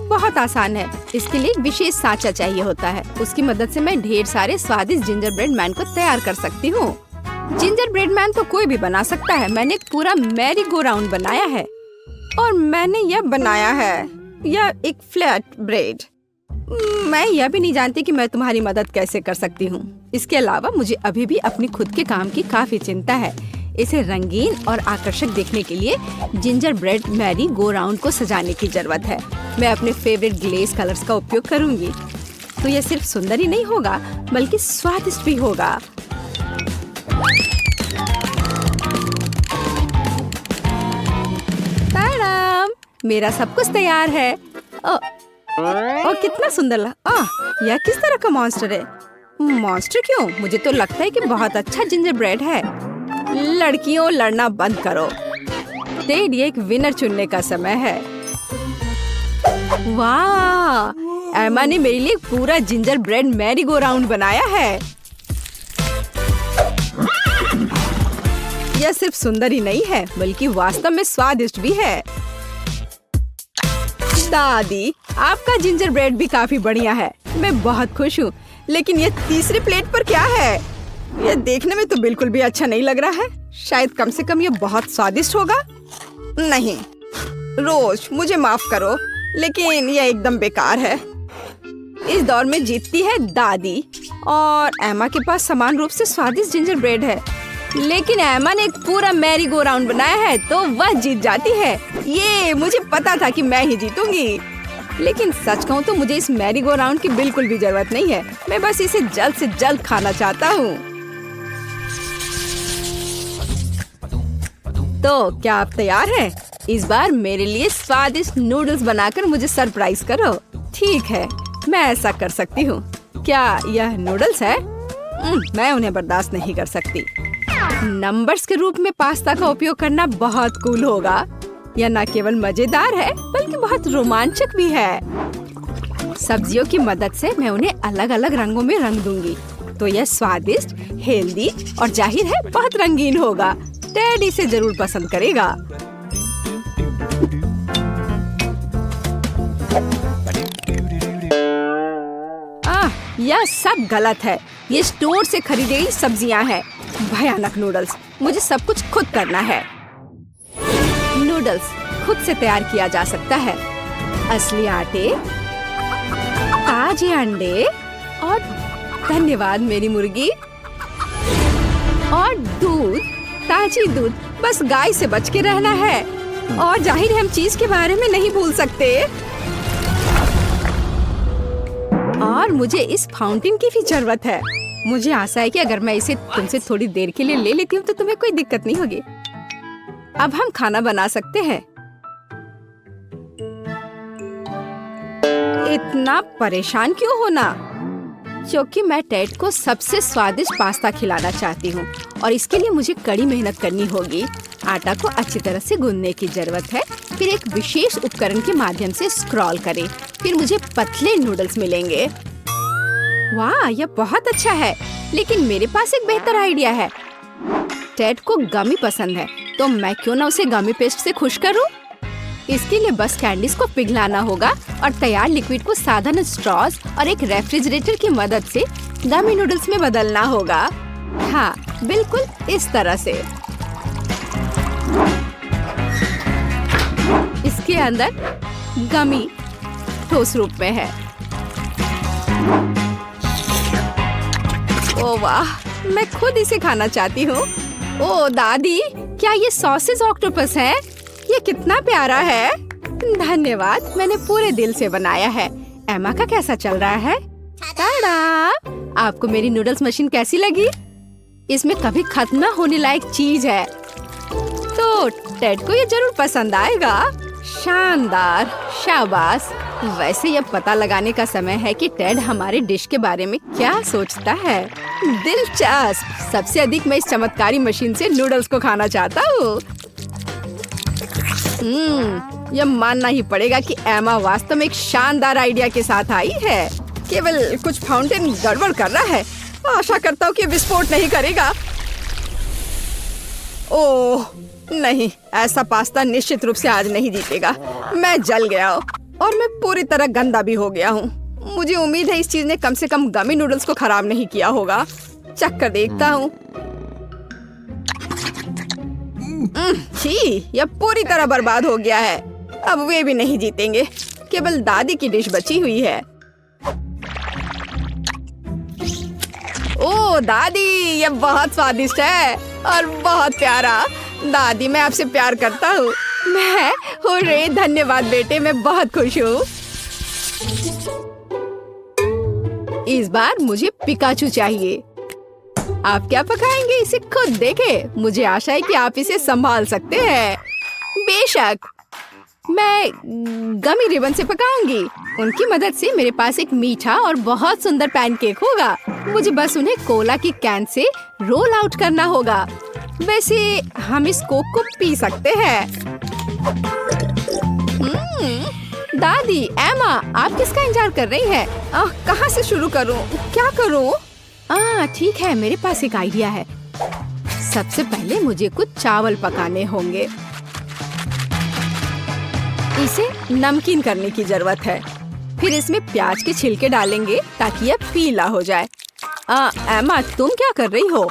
बहुत आसान है। इसके लिए एक विशेष सांचा चाहिए होता है। उसकी मदद से मैं ढेर सारे स्वादिष्ट जिंजर ब्रेड मैन को तैयार कर सकती हूँ। जिंजर ब्रेड मैन तो कोई भी बना सकता है। मैंने एक पूरा मैरी गो राउंड बनाया है, और मैंने यह बनाया है, यह एक फ्लैट ब्रेड। मैं यह भी नहीं जानती कि मैं तुम्हारी मदद कैसे कर सकती हूँ। इसके अलावा मुझे अभी भी अपनी खुद के काम की काफी चिंता है। इसे रंगीन और आकर्षक देखने के लिए ginger bread merry go round को सजाने की जरूरत है। मैं अपने फेवरेट ग्लेज कलर्स का उपयोग करूंगी। तो यह सिर्फ सुंदर ही नहीं होगा, बल्कि स्वादिष्ट भी होगा। ताड़ाम, मेरा सब कुछ तैयार है। और कितना सुंदर यह किस तरह का मॉन्स्टर है? मॉन्स्टर क्यों? मुझे तो लगता है कि बहुत अच्छा जिंजर ब्रेड है। लड़कियों, लड़ना बंद करो। टेड, ये एक विनर चुनने का समय है। वाह, एमा ने मेरे लिए पूरा ginger bread merry go round बनाया है। यह सिर्फ सुंदर ही नहीं है, बल्कि वास्तव में स्वादिष्ट भी है। दादी, आपका जिंजर ब्रेड भी काफी बढ़िया है। मैं बहुत खुश हूँ। लेकिन ये तीसरी प्लेट पर क्या है? यह देखने में तो बिल्कुल भी अच्छा नहीं लग रहा है। शायद कम से कम यह बहुत स्वादिष्ट होगा। नहीं रोज, मुझे माफ करो, लेकिन यह एकदम बेकार है। इस दौर में जीतती है दादी, और एमा के पास समान रूप से स्वादिष्ट जिंजर ब्रेड है। लेकिन एमा ने एक पूरा मैरी गो राउंड बनाया है, तो वह जीत जाती है। ये मुझे पता था कि मैं ही जीतूंगी। लेकिन सच कहूँ तो मुझे इस मैरी गो राउंड की बिल्कुल भी जरूरत नहीं है। मैं बस इसे जल्द से जल्द खाना चाहता हूँ। तो क्या आप तैयार हैं? इस बार मेरे लिए स्वादिष्ट नूडल्स बनाकर मुझे सरप्राइज करो। ठीक है, मैं ऐसा कर सकती हूँ। क्या यह नूडल्स है? मैं उन्हें बर्दाश्त नहीं कर सकती। नंबर्स के रूप में पास्ता का उपयोग करना बहुत कूल होगा। यह न केवल मजेदार है, बल्कि बहुत रोमांचक भी है। सब्जियों की मदद से मैं उन्हें अलग अलग रंगों में रंग दूंगी, तो यह स्वादिष्ट, हेल्दी और जाहिर है बहुत रंगीन होगा। टेड इसे जरूर पसंद करेगा। यह सब गलत है। ये स्टोर से खरीदी गई सब्जियां हैं। भयानक नूडल्स। मुझे सब कुछ खुद करना है। नूडल्स खुद से तैयार किया जा सकता है। असली आटे, ताजे अंडे और धन्यवाद मेरी मुर्गी, और दूध, ताजी दूध। बस गाय से बच के रहना है। और जाहिर है हम चीज के बारे में नहीं भूल सकते। और मुझे इस फाउंटेन की भी जरूरत है। मुझे आशा है कि अगर मैं इसे तुमसे थोड़ी देर के लिए ले लेती हूँ तो तुम्हें कोई दिक्कत नहीं होगी। अब हम खाना बना सकते हैं। इतना परेशान क्यों होना? क्योंकि मैं टेड को सबसे स्वादिष्ट पास्ता खिलाना चाहती हूँ और इसके लिए मुझे कड़ी मेहनत करनी होगी। आटा को अच्छी तरह से गूंदने की जरूरत है। फिर एक विशेष उपकरण के माध्यम से स्क्रॉल करें। फिर मुझे पतले नूडल्स मिलेंगे। वाह, यह बहुत अच्छा है। लेकिन मेरे पास एक बेहतर आइडिया है। टेड को गमी पसंद है, तो मैं क्यों ना उसे गमी पेस्ट से खुश करूं? इसके लिए बस कैंडीज को पिघलाना होगा और तैयार लिक्विड को साधारण स्ट्रॉज और एक रेफ्रिजरेटर की मदद से गमी नूडल्स में बदलना होगा। हाँ, बिल्कुल इस तरह से। इसके अंदर गमी ठोस रूप में है। ओह वाह, मैं खुद इसे खाना चाहती हूँ। ओह दादी, क्या ये सॉसेज ऑक्टोपस है? ये कितना प्यारा है। धन्यवाद, मैंने पूरे दिल से बनाया है। एमा का कैसा चल रहा है? टाडा! आपको मेरी नूडल्स मशीन कैसी लगी? इसमें कभी खत्म न होने लायक चीज है, तो टेड को ये जरूर पसंद आएगा। शानदार, शाबाश। वैसे ये पता लगाने का समय है कि टेड हमारे डिश के बारे में क्या सोचता है। दिलचस्प। सबसे अधिक मैं इस चमत्कारी मशीन से नूडल्स को खाना चाहता हूँ। यह मानना ही पड़ेगा कि एमा वास्तव में एक शानदार आइडिया के साथ आई है। केवल कुछ फाउंटेन गड़बड़ कर रहा है। आशा करता हूँ कि विस्फोट नहीं करेगा। ओह नहीं, ऐसा पास्ता निश्चित रूप से आज नहीं जीतेगा। मैं जल गया और मैं पूरी तरह गंदा भी हो गया हूँ। मुझे उम्मीद है इस चीज ने कम से कम गमी नूडल्स को खराब नहीं किया होगा। चख कर देखता हूँ। छी, यह पूरी तरह बर्बाद हो गया है। अब वे भी नहीं जीतेंगे। केवल दादी की डिश बची हुई है। ओह दादी, यह बहुत स्वादिष्ट है और बहुत प्यारा। दादी, मैं आपसे प्यार करता हूँ। मैं हुर्रे, धन्यवाद बेटे, मैं बहुत खुश हूँ। इस बार मुझे पिकाचू चाहिए। आप क्या पकाएंगे इसे खुद देखें। मुझे आशा है कि आप इसे संभाल सकते हैं। बेशक, मैं गमी रिबन से पकाऊंगी। उनकी मदद से मेरे पास एक मीठा और बहुत सुंदर पैनकेक होगा। मुझे बस उन्हें कोला की कैन से रोल आउट करना होगा। वैसे हम इस कोक को पी सकते हैं। दादी, एमा, आप किसका इंतजार कर रही हैं? कहाँ से शुरू करूँ? क्या करूँ? ठीक है, मेरे पास एक आइडिया है। सबसे पहले मुझे कुछ चावल पकाने होंगे। इसे नमकीन करने की जरूरत है। फिर इसमें प्याज के छिलके डालेंगे ताकि यह पीला हो जाए। एमा, तुम क्या कर रही हो?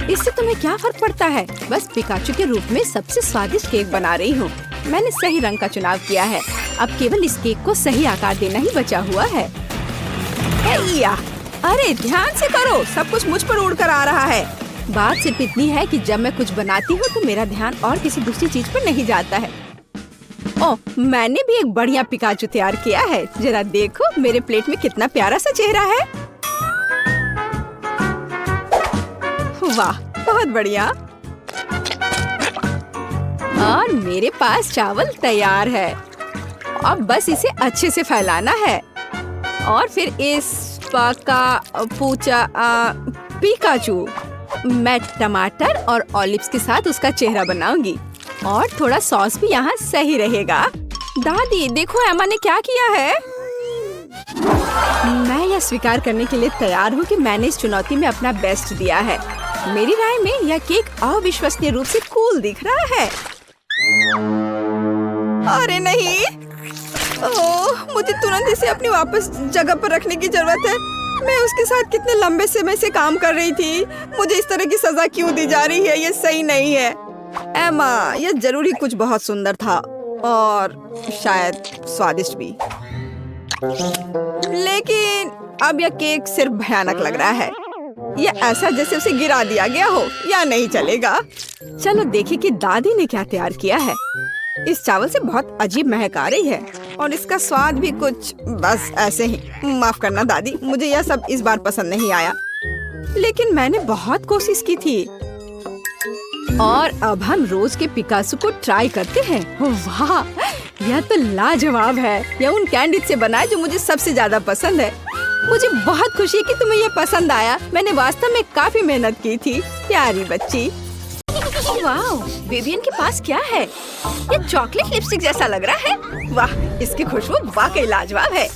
इससे तुम्हें क्या फर्क पड़ता है? बस पिकाचू के रूप में सबसे स्वादिष्ट केक बना रही हूँ। मैंने सही रंग का चुनाव किया है। अब केवल इस केक को सही आकार देना ही बचा हुआ है। अरे ध्यान से करो, सब कुछ मुझ पर उड़कर आ रहा है। बात सिर्फ इतनी है कि जब मैं कुछ बनाती हूँ तो मेरा ध्यान और किसी दूसरी चीज पर नहीं जाता है। ओह, मैंने भी एक बढ़िया पिकाचू तैयार किया है। जरा देखो मेरे प्लेट में कितना प्यारा सा चेहरा है। वाह, बहुत बढ़िया। और मेरे पास चावल तैयार है। अब बस इसे अच्छे से फैलाना है और फिर इस पिकाचू मैं टमाटर और ऑलिव्स के साथ उसका चेहरा बनाऊंगी और थोड़ा सॉस भी यहाँ सही रहेगा। दादी, देखो एमा ने क्या किया है। मैं यह स्वीकार करने के लिए तैयार हूँ कि मैंने इस चुनौती में अपना बेस्ट दिया है। मेरी राय में यह केक अविश्वसनीय रूप से कूल दिख रहा है। अरे नहीं, ओह, मुझे तुरंत इसे अपनी वापस जगह पर रखने की जरूरत है। मैं उसके साथ कितने लंबे समय से काम कर रही थी। मुझे इस तरह की सजा क्यों दी जा रही है? ये सही नहीं है। एमा, यह जरूर ही कुछ बहुत सुंदर था और शायद स्वादिष्ट भी, लेकिन अब यह केक सिर्फ भयानक लग रहा है। यह ऐसा जैसे उसे गिरा दिया गया हो। या नहीं चलेगा। चलो देखें कि दादी ने क्या तैयार किया है। इस चावल से बहुत अजीब महक आ रही है और इसका स्वाद भी कुछ बस ऐसे ही। माफ करना दादी, मुझे यह सब इस बार पसंद नहीं आया। लेकिन मैंने बहुत कोशिश की थी। और अब हम रोज के पिकासो को ट्राई करते हैं। वाह, यह तो लाजवाब है। यह उन कैंडी से बना है जो मुझे सबसे ज्यादा पसंद है। मुझे बहुत खुशी है कि तुम्हें यह पसंद आया। मैंने वास्तव में काफी मेहनत की थी, प्यारी बच्ची। वाह, विवियन के पास क्या है? ये चॉकलेट लिपस्टिक जैसा लग रहा है। वाह, इसकी खुशबू वाकई लाजवाब है।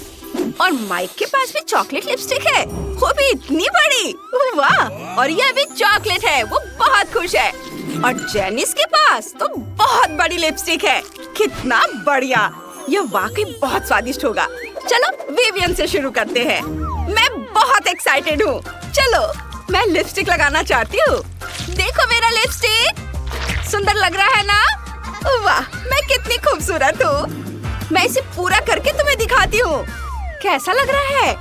और माइक के पास भी चॉकलेट लिपस्टिक है, वो भी इतनी बड़ी। वाह, और यह भी चॉकलेट है, वो बहुत खुश है। और जेनिस के पास तो बहुत बड़ी लिपस्टिक है। कितना बढ़िया, यह वाकई बहुत स्वादिष्ट होगा। चलो विवियन से शुरू करते हैं। मैं बहुत एक्साइटेड हूँ। चलो, मैं लिपस्टिक लगाना चाहती हूँ। देखो मेरा लिपस्टिक, सुंदर लग रहा है ना? वाह, मैं कितनी खूबसूरत हूँ। मैं इसे पूरा करके तुम्हें दिखाती हूँ। कैसा लग रहा है?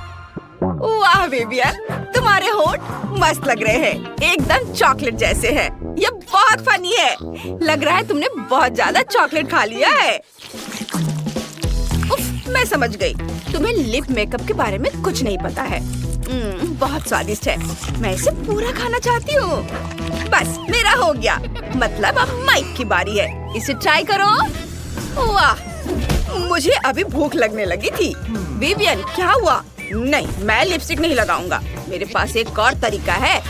वाह विवियन, तुम्हारे होंठ मस्त लग रहे हैं, एकदम चॉकलेट जैसे हैं। ये बहुत फनी है। लग रहा है तुमने बहुत ज्यादा चॉकलेट खा लिया है। उफ, मैं समझ गई, तुम्हें लिप मेकअप के बारे में कुछ नहीं पता है। बहुत स्वादिष्ट है, मैं इसे पूरा खाना चाहती हूँ। बस, मेरा हो गया। मतलब अब माइक की बारी है, इसे ट्राई करो। वाह, मुझे अभी भूख लगने लगी थी। विवियन, क्या हुआ? नहीं, मैं लिपस्टिक नहीं लगाऊंगा। मेरे पास एक और तरीका है।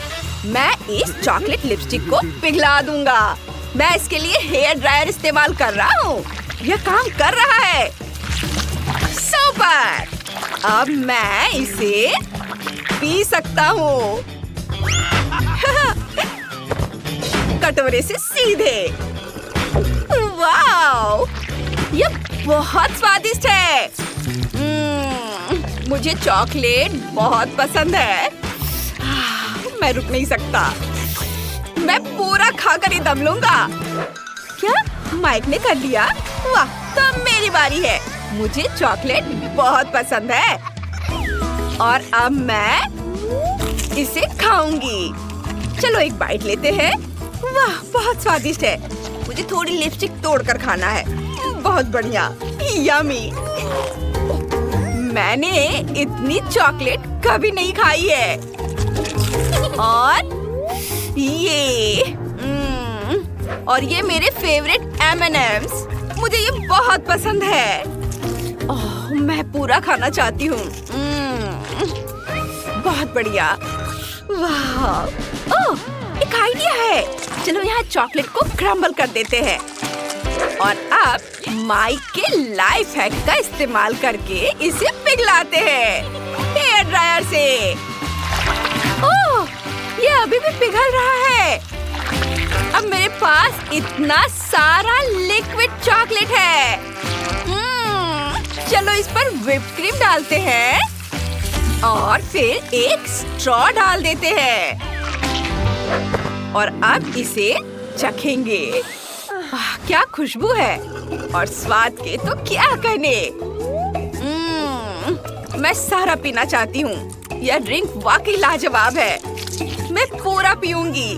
मैं इस चॉकलेट लिपस्टिक को पिघला दूंगा। मैं इसके लिए हेयर ड्रायर इस्तेमाल कर रहा हूँ। यह काम कर रहा है। सुपर! अब मैं इसे पी सकता हूँ। कटोरे से सीधे। वाओ, यह बहुत स्वादिष्ट है। मुझे चॉकलेट बहुत पसंद है। मैं रुक नहीं सकता। मैं पूरा खाकर ही दम लूंगा। क्या माइक ने कर लिया? वाह, तो मेरी बारी है। मुझे चॉकलेट बहुत पसंद है और अब मैं इसे खाऊंगी। चलो एक बाइट लेते हैं। वाह, बहुत स्वादिष्ट है। मुझे थोड़ी लिपस्टिक तोड़कर खाना है। बहुत बढ़िया, यम्मी। मैंने इतनी चॉकलेट कभी नहीं खाई है। और ये मेरे फेवरेट M&M's। मुझे ये बहुत पसंद है। ओह, मैं पूरा खाना चाहती हूँ। बहुत बढ़िया। वाह, ओह, एक आइडिया है। चलो यहाँ चॉकलेट को क्रम्बल कर देते हैं और अब माइक के लाइफ हैक का इस्तेमाल करके इसे पिघलाते हैं हेयर ड्रायर से। ओह, ये अभी भी पिघल रहा है। अब मेरे पास इतना सारा लिक्विड चॉकलेट है। चलो इस पर व्हिप क्रीम डालते हैं और फिर एक स्ट्रॉ डाल देते हैं और अब इसे चखेंगे। क्या खुशबू है और स्वाद के तो क्या कहने। मैं सारा पीना चाहती हूँ। यह ड्रिंक वाकई लाजवाब है। मैं पूरा पीऊंगी।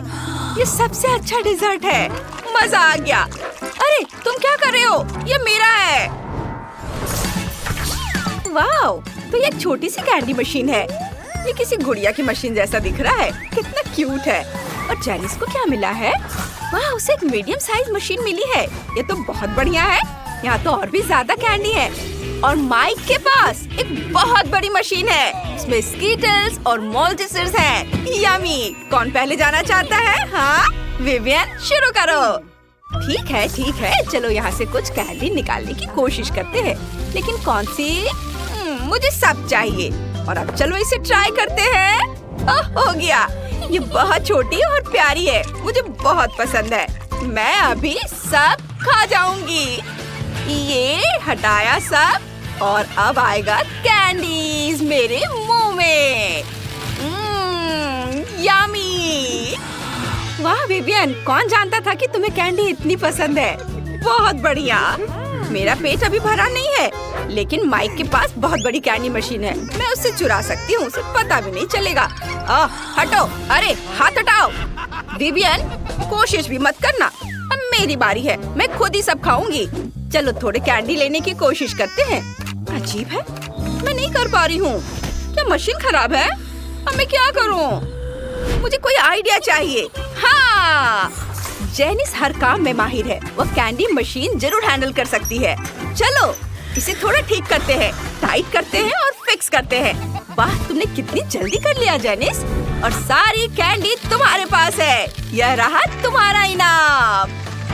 ये सबसे अच्छा डिजर्ट है। मजा आ गया। अरे तुम क्या कर रहे हो? ये मेरा है। वाओ, तो ये छोटी सी कैंडी मशीन है। ये किसी गुड़िया की मशीन जैसा दिख रहा है। कितना क्यूट है। और जेनिस को क्या मिला है? वाह, उसे एक मीडियम साइज मशीन मिली है। ये तो बहुत बढ़िया है। यहाँ तो और भी ज्यादा कैंडी है। और माइक के पास एक बहुत बड़ी मशीन है। इसमें स्कीटल्स और मोल्टिसर्स हैं। यम्मी। कौन पहले जाना चाहता है? हाँ विवियन, शुरू करो। ठीक है, चलो यहाँ से कुछ कैंडी निकालने की कोशिश करते हैं। लेकिन कौन सी? मुझे सब चाहिए। और अब चलो इसे ट्राई करते हैं। हो गया। ये बहुत छोटी और प्यारी है। मुझे बहुत पसंद है। मैं अभी सब खा जाऊंगी। ये हटाया सब और अब आएगा कैंडीज मेरे मुंह में। यम्मी। वाह विवियन, कौन जानता था कि तुम्हें कैंडी इतनी पसंद है। बहुत बढ़िया। मेरा पेट अभी भरा नहीं है, लेकिन माइक के पास बहुत बड़ी कैंडी मशीन है। मैं उससे चुरा सकती हूँ, उसे पता भी नहीं चलेगा। हटो, अरे हाथ हटाओ। विवियन, कोशिश भी मत करना। अब मेरी बारी है। मैं खुद ही सब खाऊंगी। चलो थोड़े कैंडी लेने की कोशिश करते हैं। अजीब है, मैं नहीं कर पा रही हूँ। क्या मशीन खराब है? अब मैं क्या करूँ? मुझे कोई आइडिया चाहिए। हाँ, जेनिस हर काम में माहिर है। वो कैंडी मशीन जरूर हैंडल कर सकती है। चलो इसे थोड़ा ठीक करते हैं, टाइट करते हैं और फिक्स करते हैं। वाह, तुमने कितनी जल्दी कर लिया जेनिस। और सारी कैंडी तुम्हारे पास है। यह रहा तुम्हारा इनाम।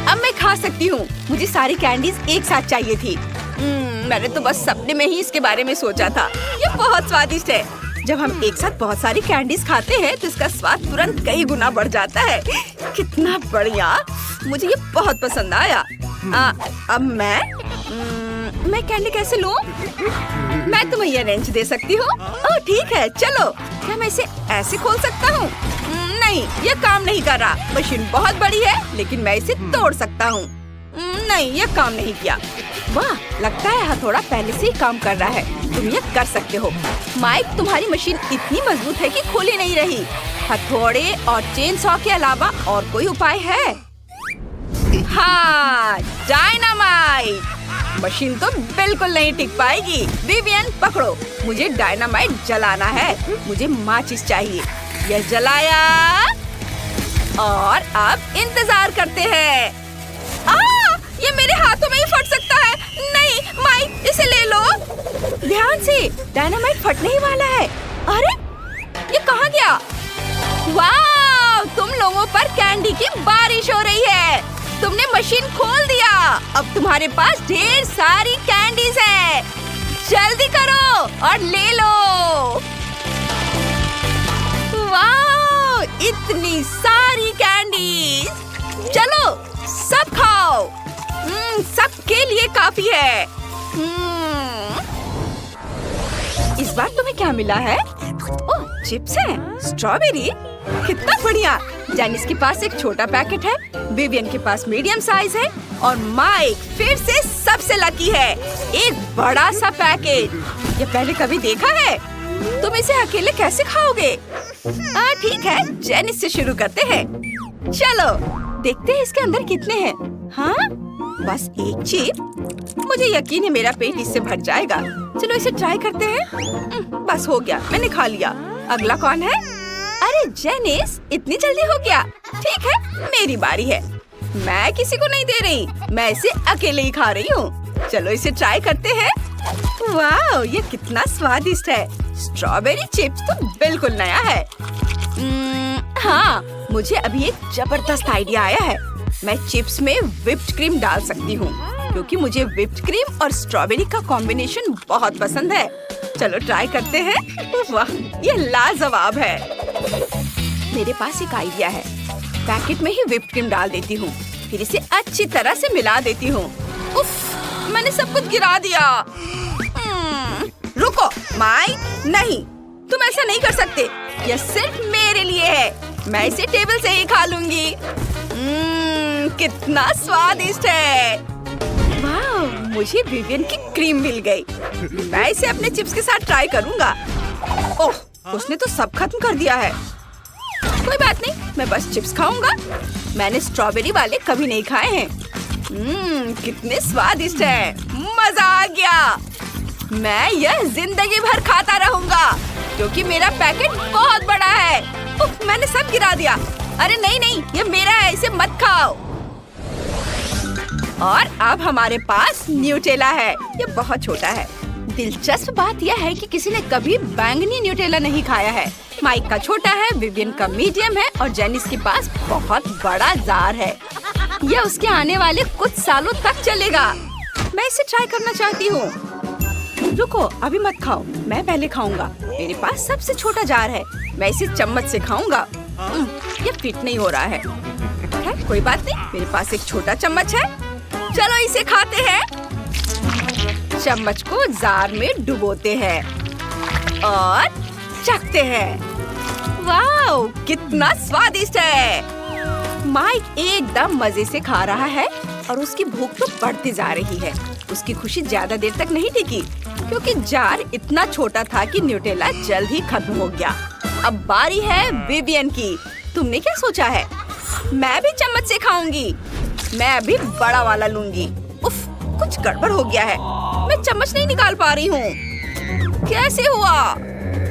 अब मैं खा सकती हूँ। मुझे सारी कैंडीज एक साथ चाहिए थी। मैंने तो बस सपने में ही इसके बारे में सोचा था। ये बहुत स्वादिष्ट है। जब हम एक साथ बहुत सारी कैंडीज खाते हैं तो इसका स्वाद तुरंत कई गुना बढ़ जाता है। कितना बढ़िया, मुझे ये बहुत पसंद आया। अब मैं कैंडी कैसे लूं? मैं तुम्हें ये रेंच दे सकती हूँ। ओह ठीक है, चलो। क्या मैं इसे ऐसे खोल सकता हूँ? नहीं, ये काम नहीं कर रहा। मशीन बहुत बड़ी है, लेकिन मैं इसे तोड़ सकता हूँ। नहीं, ये काम नहीं किया। वाह, लगता है हथौड़ा पहले से ही काम कर रहा है। तुम ये कर सकते हो। माइक, तुम्हारी मशीन इतनी मजबूत है कि खुली नहीं रही। हथौड़े और चेन सॉ के अलावा और कोई उपाय है? हाँ, डायनामाइट। मशीन तो बिल्कुल नहीं टिक पाएगी। विवियन, पकड़ो। मुझे डायनामाइट जलाना है। मुझे माचिस चाहिए। यह जलाया और अब इंतजार करते हैं। ये मेरे हाथों में ही फट सकता है। नहीं, माइक, इसे ले लो। ध्यान से, डायनामाइट फटने ही वाला है। अरे, ये कहाँ गया? वाह, तुम लोगों पर कैंडी की बारिश हो रही है। तुमने मशीन खोल दिया। अब तुम्हारे पास ढेर सारी कैंडीज है। जल्दी करो और ले लो। वाह, इतनी सारी कैंडीज। चलो सब खाओ। सबके लिए काफी है। इस बार तुम्हें क्या मिला है? ओह, चिप्स हैं, स्ट्रॉबेरी। कितना बढ़िया। जेनिस के पास एक छोटा पैकेट है, विवियन के पास मीडियम साइज है और माइक फिर से सबसे लकी है, एक बड़ा सा पैकेट। ये पहले कभी देखा है? तुम इसे अकेले कैसे खाओगे? ठीक है, जेनिस से शुरू करते हैं। चलो देखते हैं इसके अंदर कितने हैं। हाँ, बस एक चिप। मुझे यकीन है मेरा पेट इससे भर जाएगा। चलो इसे ट्राई करते हैं। बस हो गया, मैंने खा लिया। अगला कौन है? अरे जेनिस, इतनी जल्दी हो गया। ठीक है, मेरी बारी है। मैं किसी को नहीं दे रही, मैं इसे अकेले ही खा रही हूँ। चलो इसे ट्राई करते हैं। वाह, ये कितना स्वादिष्ट है। स्ट्रॉबेरी चिप्स तो बिल्कुल नया है। हाँ, मुझे अभी एक जबरदस्त आइडिया आया है। मैं चिप्स में व्हिप्ड क्रीम डाल सकती हूँ, क्योंकि मुझे व्हिप्ड क्रीम और स्ट्रॉबेरी का कॉम्बिनेशन बहुत पसंद है। चलो ट्राई करते हैं। वाह, ये लाजवाब है। मेरे पास एक आइडिया है। पैकेट में ही व्हिप्ड क्रीम डाल देती हूँ, फिर इसे अच्छी तरह से मिला देती हूँ। उफ, मैंने सब कुछ गिरा दिया। रुको, माइक, नहीं, तुम ऐसा नहीं कर सकते। यह सिर्फ मेरे लिए है। मैं इसे टेबल से ही खा लूंगी। कितना स्वादिष्ट है। वाह, मुझे विवियन की क्रीम मिल गई। मैं इसे अपने चिप्स के साथ ट्राई करूंगा। ओह, उसने तो सब खत्म कर दिया है। कोई बात नहीं, मैं बस चिप्स खाऊंगा। मैंने स्ट्रॉबेरी वाले कभी नहीं खाए हैं। कितने स्वादिष्ट है। मजा आ गया। मैं यह जिंदगी भर खाता रहूंगा, क्योंकि मेरा पैकेट बहुत बड़ा है। उफ, मैंने सब गिरा दिया। अरे नहीं नहीं, ये मेरा है, इसे मत खाओ। और अब हमारे पास न्यूटेला है। ये बहुत छोटा है। दिलचस्प बात यह है कि किसी ने कभी बैंगनी न्यूटेला नहीं खाया है। माइक का छोटा है, विवियन का मीडियम है और जेनिस के पास बहुत बड़ा जार है। यह उसके आने वाले कुछ सालों तक चलेगा। मैं इसे ट्राई करना चाहती हूँ। रुको, अभी मत खाओ, मैं पहले खाऊंगा। मेरे पास सबसे छोटा जार है, मैं इसे चम्मच से खाऊंगा। ये फिट नहीं हो रहा है। खैर कोई बात नहीं, मेरे पास एक छोटा चम्मच है। चलो इसे खाते हैं। चम्मच को जार में डुबोते हैं और चखते हैं। वाह, कितना स्वादिष्ट है। माइक एकदम मजे से खा रहा है और उसकी भूख तो बढ़ती जा रही है। उसकी खुशी ज्यादा देर तक नहीं टिकी, क्योंकि जार इतना छोटा था कि न्यूटेला जल्द ही खत्म हो गया। अब बारी है विवियन की। तुमने क्या सोचा है? मैं भी चम्मच से खाऊंगी। मैं अभी बड़ा वाला लूंगी। उफ, कुछ गड़बड़ हो गया है। मैं चम्मच नहीं निकाल पा रही हूँ। कैसे हुआ?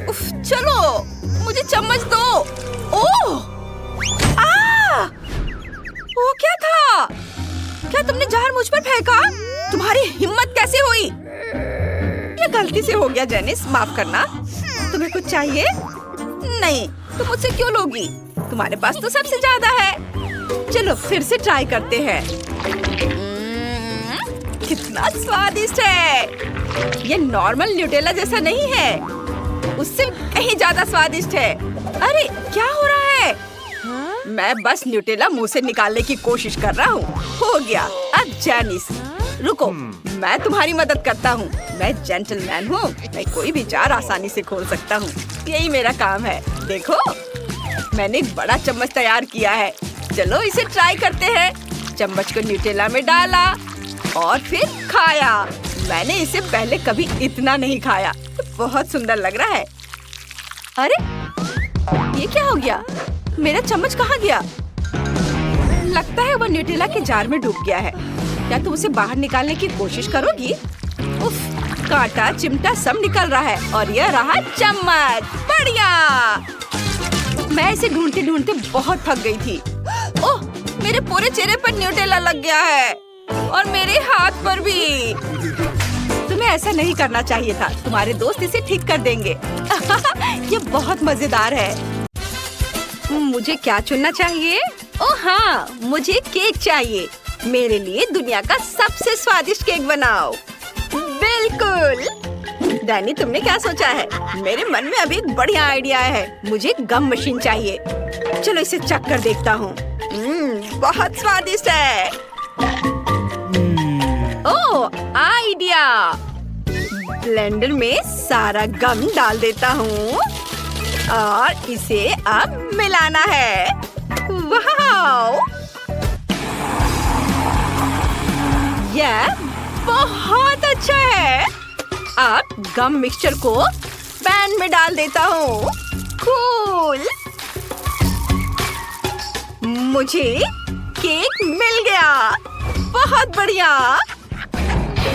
उफ, चलो मुझे चम्मच दो। ओह! वो क्या था? क्या तुमने जहर मुझ पर फेंका? तुम्हारी हिम्मत कैसे हुई? ये गलती से हो गया जेनिस, माफ करना। तुम्हें कुछ चाहिए? नहीं, तुम मुझसे क्यों लोगी? तुम्हारे पास तो सबसे ज्यादा है। चलो फिर से ट्राई करते हैं। कितना स्वादिष्ट है। ये नॉर्मल न्यूटेला जैसा नहीं है, उससे कहीं ज्यादा स्वादिष्ट है। अरे क्या हो रहा है? मैं बस न्यूटेला मुंह से निकालने की कोशिश कर रहा हूँ। हो गया। अब जेनिस रुको, मैं तुम्हारी मदद करता हूँ। मैं जेंटलमैन हूँ, मैं कोई भी जार आसानी से खोल सकता हूँ। यही मेरा काम है। देखो, मैंने एक बड़ा चम्मच तैयार किया है। चलो इसे ट्राई करते हैं। चम्मच को न्यूटेला में डाला और फिर खाया। मैंने इसे पहले कभी इतना नहीं खाया। बहुत सुंदर लग रहा है। अरे ये क्या हो गया? मेरा चम्मच कहाँ गया? लगता है वो न्यूटेला के जार में डूब गया है। क्या तुम उसे बाहर निकालने की कोशिश करोगी? उफ, कांटा चिमटा सब निकल रहा है और यह रहा चम्मच। बढ़िया। मैं इसे ढूंढते ढूंढते बहुत थक गई थी। ओह, मेरे पूरे चेहरे पर न्यूटेला लग गया है और मेरे हाथ पर भी। तुम्हें ऐसा नहीं करना चाहिए था। तुम्हारे दोस्त इसे ठीक कर देंगे। ये बहुत मजेदार है। मुझे क्या चुनना चाहिए? ओह हाँ, मुझे केक चाहिए। मेरे लिए दुनिया का सबसे स्वादिष्ट केक बनाओ। बिल्कुल। डैनी, तुमने क्या सोचा है? मेरे मन में अभी एक बढ़िया आइडिया है। मुझे गम मशीन चाहिए। चलो इसे चख कर देखता हूँ। बहुत स्वादिष्ट है। ओह, आइडिया। ब्लेंडर में सारा गम डाल देता हूँ और इसे अब मिलाना है। वाह! यह बहुत अच्छा है। अब गम मिक्सचर को पैन में डाल देता हूँ। कूल। मुझे केक मिल गया। बहुत बढ़िया।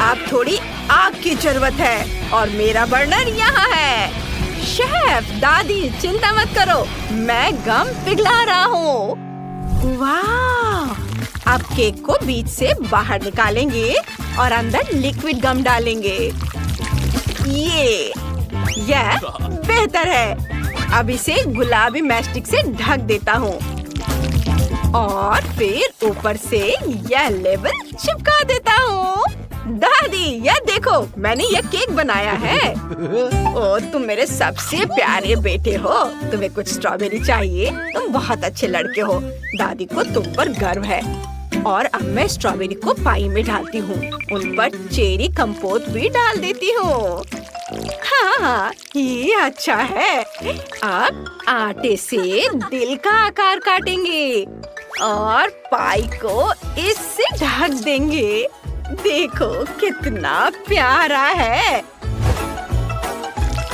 अब थोड़ी आग की जरूरत है और मेरा बर्नर यहाँ है। शेफ, दादी चिंता मत करो, मैं गम पिघला रहा हूँ। वाह! अब केक को बीच से बाहर निकालेंगे और अंदर लिक्विड गम डालेंगे। यह बेहतर है। अब इसे गुलाबी मैस्टिक से ढक देता हूँ और फिर ऊपर से यह लेबल चिपका देता हूँ। दादी, यह देखो, मैंने यह केक बनाया है। ओ, तुम मेरे सबसे प्यारे बेटे हो। तुम्हें कुछ स्ट्रॉबेरी चाहिए? तुम बहुत अच्छे लड़के हो। दादी को तुम पर गर्व है। और अब मैं स्ट्रॉबेरी को पाई में डालती हूँ। उन पर चेरी कंपोट भी डाल देती हूँ। हाँ, ये अच्छा है। अब आटे से दिल का आकार काटेंगे और पाई को इससे ढक देंगे। देखो कितना प्यारा है।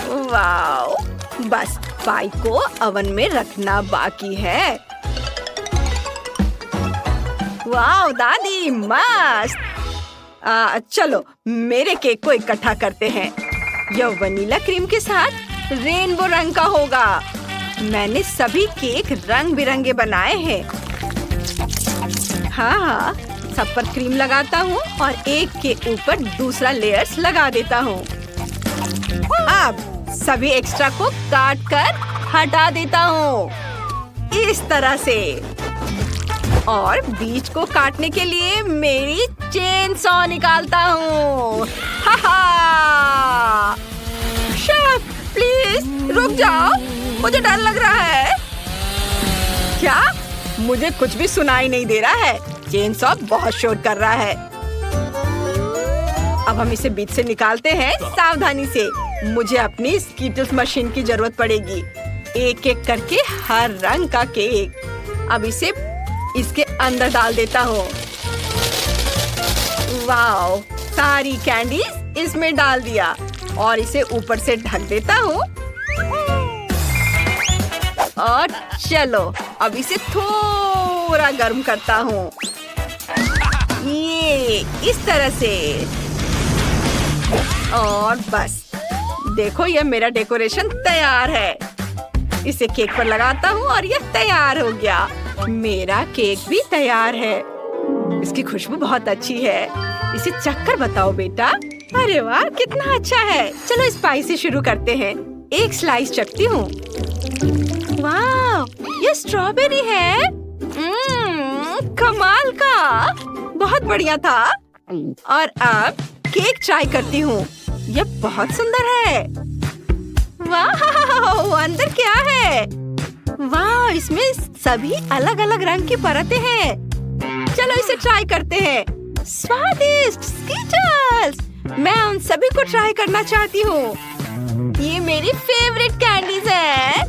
वाओ! बस पाई को अवन में रखना बाकी है। वाओ दादी, मस्त। चलो मेरे केक को इकट्ठा करते हैं। यह वनीला क्रीम के साथ रेनबो रंग का होगा। मैंने सभी केक रंग बिरंगे बनाए हैं। हाँ, सब पर क्रीम लगाता हूँ और एक के ऊपर दूसरा लेयर्स लगा देता हूँ। अब सभी एक्स्ट्रा को काट कर हटा देता हूँ इस तरह से। और बीच को काटने के लिए मेरी चेन सॉ निकालता हूँ। शेफ, प्लीज रुक जाओ, मुझे डर लग रहा है। क्या? मुझे कुछ भी सुनाई नहीं दे रहा है। चेन सॉ बहुत शोर कर रहा है। अब हम इसे बीच से निकालते हैं सावधानी से। मुझे अपनी स्कीटल्स मशीन की जरूरत पड़ेगी। एक एक करके हर रंग का केक। अब इसे इसके अंदर डाल देता हूँ। वाओ! सारी कैंडीज इसमें डाल दिया और इसे ऊपर से ढक देता हूँ। और चलो अब इसे थोड़ा गर्म करता हूँ। ये इस तरह से। और बस देखो, यह मेरा डेकोरेशन तैयार है। इसे केक पर लगाता हूँ और यह तैयार हो गया। मेरा केक भी तैयार है। इसकी खुशबू बहुत अच्छी है। इसे चखकर बताओ बेटा। अरे वाह, कितना अच्छा है। चलो स्पाइसी शुरू करते हैं। एक स्लाइस चखती हूँ। वाह, ये स्ट्रॉबेरी है। कमाल का, बहुत बढ़िया था। और अब केक ट्राई करती हूँ। ये बहुत सुंदर है। वाह, अंदर क्या है? वाह, इसमें सभी अलग अलग रंग की परतें हैं। चलो इसे ट्राई करते हैं। स्वादिष्ट स्कीटल्स, मैं उन सभी को ट्राई करना चाहती हूँ। ये मेरी फेवरेट कैंडीज है।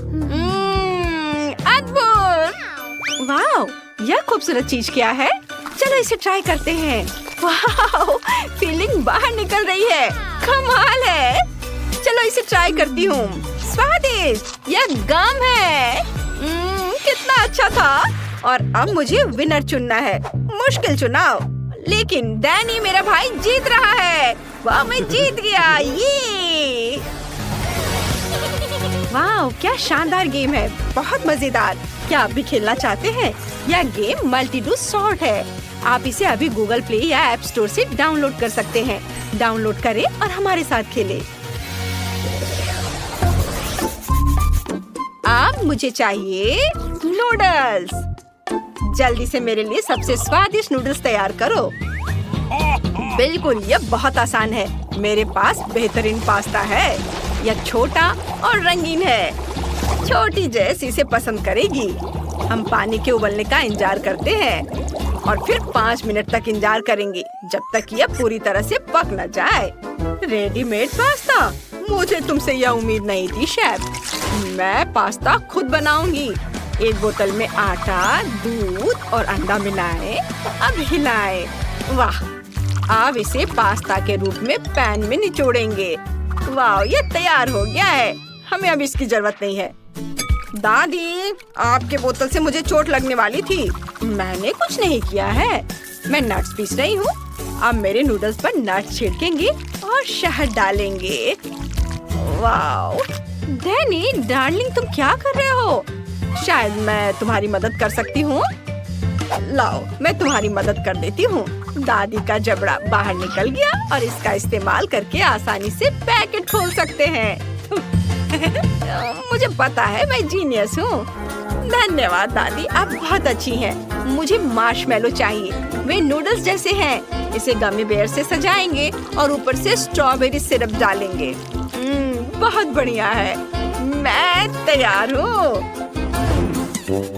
अद्भुत। वाह, यह खूबसूरत चीज क्या है? चलो इसे ट्राई करते हैं। वाह, फीलिंग बाहर निकल रही है। कमाल है। चलो इसे ट्राई करती हूँ। स्वादिष्ट, यह गम है। कितना अच्छा था। और अब मुझे विनर चुनना है। मुश्किल चुनाव, लेकिन डैनी मेरा भाई जीत रहा है। वाह, मैं जीत गया। ये वाह, क्या शानदार गेम है। बहुत मजेदार। क्या आप भी खेलना चाहते हैं? यह गेम मल्टी डू सॉर्ट है। आप इसे अभी गूगल प्ले या ऐप स्टोर से डाउनलोड कर सकते हैं। डाउनलोड करें और हमारे साथ खेलें। अब मुझे चाहिए नूडल्स। जल्दी से मेरे लिए सबसे स्वादिष्ट नूडल्स तैयार करो। बिल्कुल, यह बहुत आसान है। मेरे पास बेहतरीन पास्ता है। यह छोटा और रंगीन है। छोटी जेस इसे पसंद करेगी। हम पानी के उबलने का इंतजार करते हैं और फिर 5 मिनट तक इंतजार करेंगे जब तक यह पूरी तरह से पक न जाए। रेडीमेड पास्ता, मुझे तुमसे यह उम्मीद नहीं थी शेफ। मैं पास्ता खुद बनाऊंगी। एक बोतल में आटा, दूध और अंडा मिलाएं। अब हिलाएं। वाह, अब इसे पास्ता के रूप में पैन में निचोड़ेंगे। वाह, ये तैयार हो गया है। हमें अब इसकी जरूरत नहीं है। दादी, आपके बोतल से मुझे चोट लगने वाली थी। मैंने कुछ नहीं किया है। मैं नट्स पीस रही हूँ। अब मेरे नूडल्स पर नट्स छिड़केंगे और शहद डालेंगे। वाह, डैनी डार्लिंग, तुम क्या कर रहे हो? शायद मैं तुम्हारी मदद कर सकती हूँ। लाओ, मैं तुम्हारी मदद कर देती हूँ। दादी का जबड़ा बाहर निकल गया और इसका इस्तेमाल करके आसानी से पैकेट खोल सकते हैं। मुझे पता है, मैं जीनियस हूँ। धन्यवाद दादी, आप बहुत अच्छी हैं। मुझे मार्शमेलो चाहिए। वे नूडल्स जैसे हैं। इसे गमी बेयर से सजाएंगे और ऊपर से स्ट्रॉबेरी सिरप डालेंगे। बहुत बढ़िया है। मैं तैयार हूँ।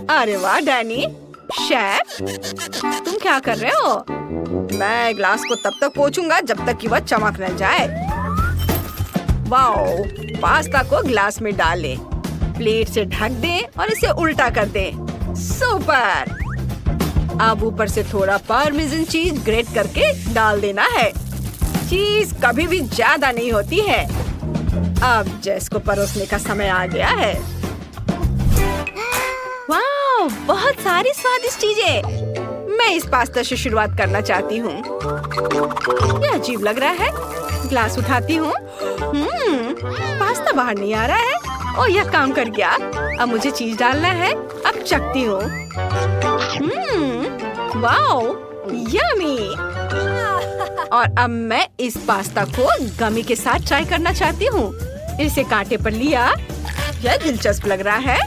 अरे वाह डैनी। शेफ, तुम क्या कर रहे हो? मैं ग्लास को तब तक पोंछूंगा जब तक कि वह चमक न जाए। वाओ, पास्ता को ग्लास में डालें, प्लेट से ढक दें और इसे उल्टा कर दें। सुपर। अब ऊपर से थोड़ा पार्मेसन चीज ग्रेट करके डाल देना है। चीज कभी भी ज्यादा नहीं होती है। अब जेस को परोसने का समय आ गया है। वाह, बहुत सारी स्वादिष्ट चीजें। मैं इस पास्ता से शुरुआत करना चाहती हूँ। यह अजीब लग रहा है। ग्लास उठाती हूँ। पास्ता बाहर नहीं आ रहा है। और यह काम कर गया। अब मुझे चीज डालना है। अब चखती हूँ। Wow, yummy. और अब मैं इस पास्ता को गमी के साथ ट्राई करना चाहती हूँ। इसे कांटे पर लिया। यह दिलचस्प लग रहा है।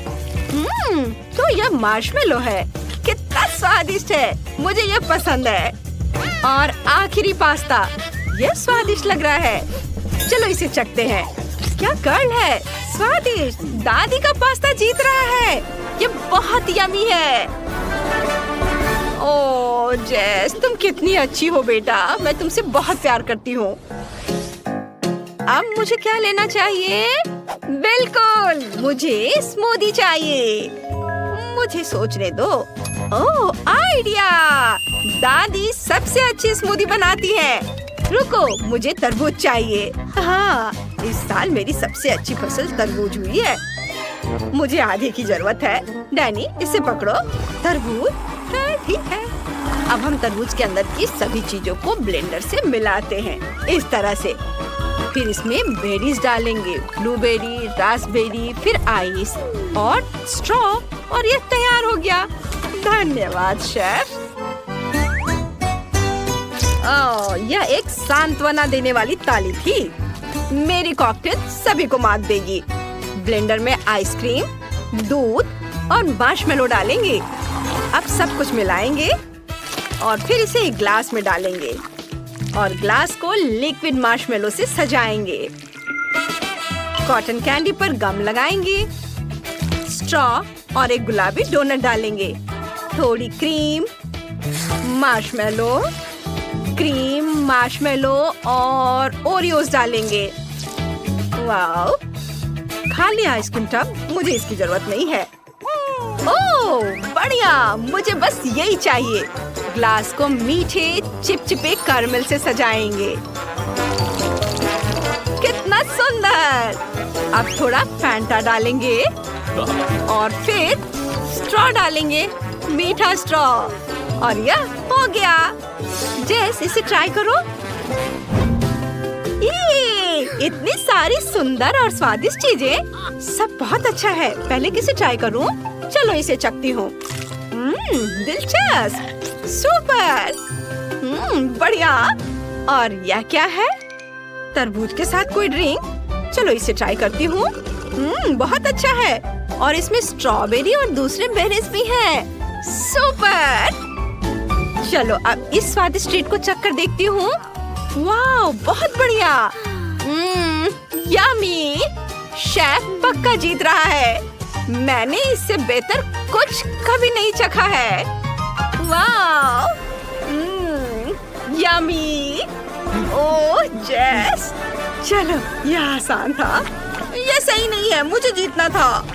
तो यह मार्शमेलो है। कितना स्वादिष्ट है। मुझे यह पसंद है। और आखिरी पास्ता, यह स्वादिष्ट लग रहा है। चलो इसे चखते हैं। क्या कर्ल है, स्वादिष्ट। दादी का पास्ता जीत रहा है। ये बहुत यम्मी है। ओह जेस, तुम कितनी अच्छी हो बेटा। मैं तुमसे बहुत प्यार करती हूँ। अब मुझे क्या लेना चाहिए? बिल्कुल, मुझे स्मूदी चाहिए। मुझे सोचने दो। ओह, आइडिया। दादी सबसे अच्छी स्मूदी बनाती है। रुको, मुझे तरबूज चाहिए। हाँ, इस साल मेरी सबसे अच्छी फसल तरबूज हुई है। मुझे आधे की जरूरत है। डैनी, इसे पकड़ो। तरबूज है, ठीक है। अब हम तरबूज के अंदर की सभी चीजों को ब्लेंडर से मिलाते हैं। इस तरह से। फिर इसमें बेरीज डालेंगे, ब्लूबेरी, रास्पबेरी, फिर आइस और स्ट्रॉ, और ये तैयार हो गया। धन्यवाद शेफ। यह एक सांत्वना देने वाली ताली थी। मेरी कॉकटेल सभी को मात देगी। ब्लेंडर में आइसक्रीम, दूध और मार्शमेलो डालेंगे। अब सब कुछ मिलाएंगे और फिर इसे एक ग्लास में डालेंगे और ग्लास को लिक्विड मार्शमेलो से सजाएंगे। कॉटन कैंडी पर गम लगाएंगे, स्ट्रॉ और एक गुलाबी डोनट डालेंगे। थोड़ी क्रीम, मार्शमेलो, क्रीम, मार्शमेलो और ओरियोस डालेंगे। वाओ! खाली आइसक्रीम टब, मुझे इसकी जरूरत नहीं है। ओह बढ़िया, मुझे बस यही चाहिए। ग्लास को मीठे चिपचिपे कैरमेल से सजाएंगे। कितना सुंदर! अब थोड़ा फैंटा डालेंगे और फिर स्ट्रॉ डालेंगे, मीठा स्ट्रॉ, और यह हो गया। जेस, इसे ट्राई करो। इतनी सारी सुंदर और स्वादिष्ट चीजें, सब बहुत अच्छा है। पहले किसे ट्राई करूं? चलो इसे चखती हूँ। दिलचस्प, सुपर, बढ़िया। और यह क्या है? तरबूज के साथ कोई ड्रिंक? चलो इसे ट्राई करती हूँ। बहुत अच्छा है और इसमें स्ट्रॉबेरी और दूसरे बेरीज भी हैं। सुपर! चलो अब इस स्वादिष्ट ट्रीट को चख कर देखती हूँ। वाह, बहुत बढ़िया। यम्मी! शेफ पक्का जीत रहा है। मैंने इससे बेहतर कुछ कभी नहीं चखा है। वाह! यम्मी! ओह जेस, चलो यह आसान था। यह सही नहीं है, मुझे जीतना था।